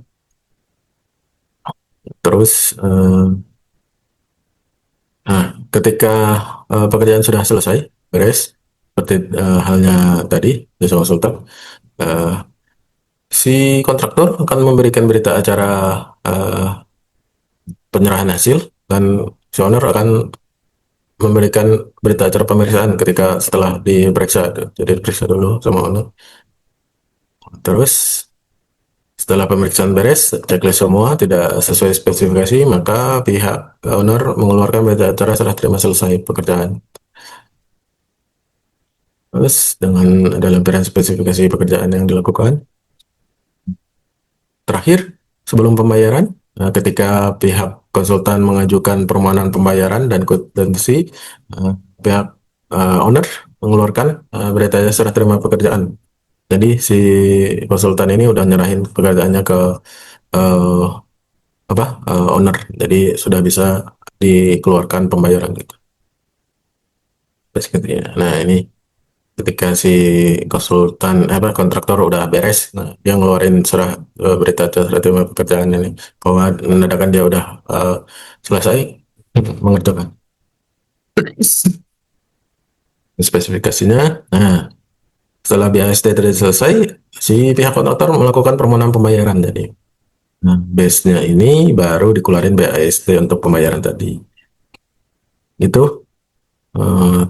Terus, nah, ketika pekerjaan sudah selesai, beres, seperti halnya tadi, jasa konsultan, eh, si kontraktor akan memberikan berita acara eh, penyerahan hasil dan si owner akan memberikan berita acara pemeriksaan ketika setelah diperiksa. Jadi diperiksa dulu sama owner. Terus setelah pemeriksaan beres, checklist semua tidak sesuai spesifikasi, maka pihak owner mengeluarkan berita acara serah terima selesai pekerjaan. Terus dengan ada lampiran spesifikasi pekerjaan yang dilakukan. Terakhir, sebelum pembayaran, ketika pihak konsultan mengajukan permohonan pembayaran dan kwitansi, pihak owner mengeluarkan berita serah terima pekerjaan. Jadi si konsultan ini udah nyerahin pekerjaannya ke eh, owner. Jadi sudah bisa dikeluarkan pembayaran gitu. Basically. Nah, ini ketika si konsultan kontraktor udah beres, nah dia ngeluarin surat berita acara terima pekerjaan ini bahwa menandakan dia udah selesai mengerjakan spesifikasinya. Nah, setelah BAST tadi selesai, si pihak kontraktor melakukan permohonan pembayaran. Jadi, nah, base-nya ini baru dikeluarin BAST untuk pembayaran tadi. Itu eh,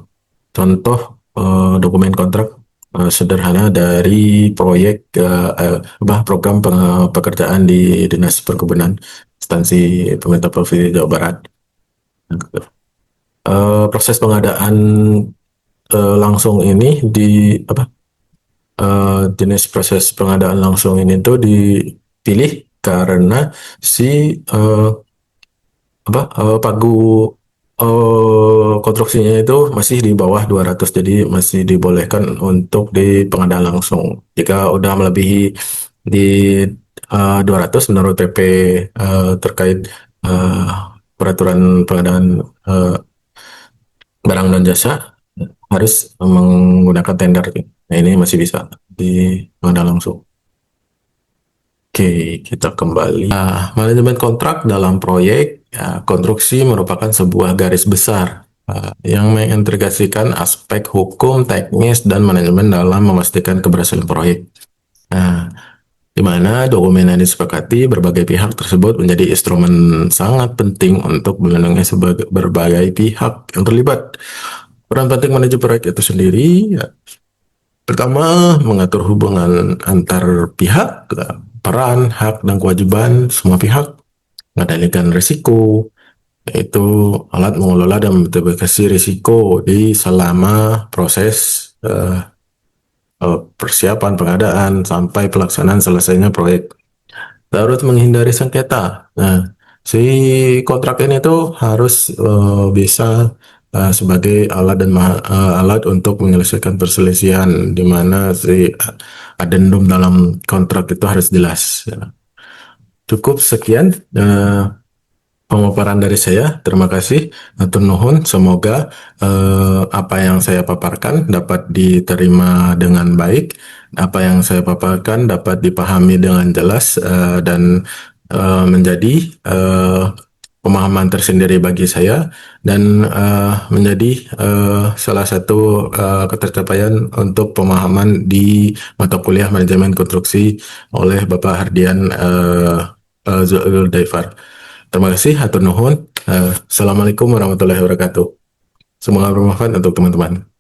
contoh dokumen kontrak sederhana dari proyek program pekerjaan di Dinas Perkebunan instansi pemerintah Provinsi Jawa Barat. Proses pengadaan langsung ini di apa jenis proses pengadaan langsung ini tuh dipilih karena si pagu konstruksinya itu masih di bawah 200, jadi masih dibolehkan untuk di pengadaan langsung. Jika udah melebihi di 200 menurut PP terkait eh, peraturan pengadaan eh, barang dan jasa harus menggunakan tender. Nah, ini masih bisa di pengadaan langsung. Oke, kita kembali. Manajemen kontrak dalam proyek konstruksi merupakan sebuah garis besar yang mengintegrasikan aspek hukum, teknis, dan manajemen dalam memastikan keberhasilan proyek. Nah, di mana dokumen yang disepakati berbagai pihak tersebut menjadi instrumen sangat penting untuk melindungi berbagai pihak yang terlibat. Peran penting manajemen proyek itu sendiri, ya, pertama, mengatur hubungan antar pihak, peran, hak, dan kewajiban semua pihak, mengendalikan risiko, yaitu alat mengelola dan mitigasi risiko di selama proses persiapan pengadaan sampai pelaksanaan selesainya proyek. Terus menghindari sengketa. Nah, si kontrak ini tuh harus bisa sebagai alat dan alat untuk menyelesaikan perselisihan di mana si adendum dalam kontrak itu harus jelas. Cukup sekian pemaparan dari saya. Terima kasih. Atur nuhun. Semoga apa yang saya paparkan dapat diterima dengan baik. Apa yang saya paparkan dapat dipahami dengan jelas dan menjadi pemahaman pemahaman tersendiri bagi saya dan menjadi salah satu ketercapaian untuk pemahaman di mata kuliah manajemen konstruksi oleh Bapak Hardian Zuldaifar. Terima kasih, hatur nuhun. Assalamualaikum warahmatullahi wabarakatuh. Semoga bermanfaat untuk teman-teman.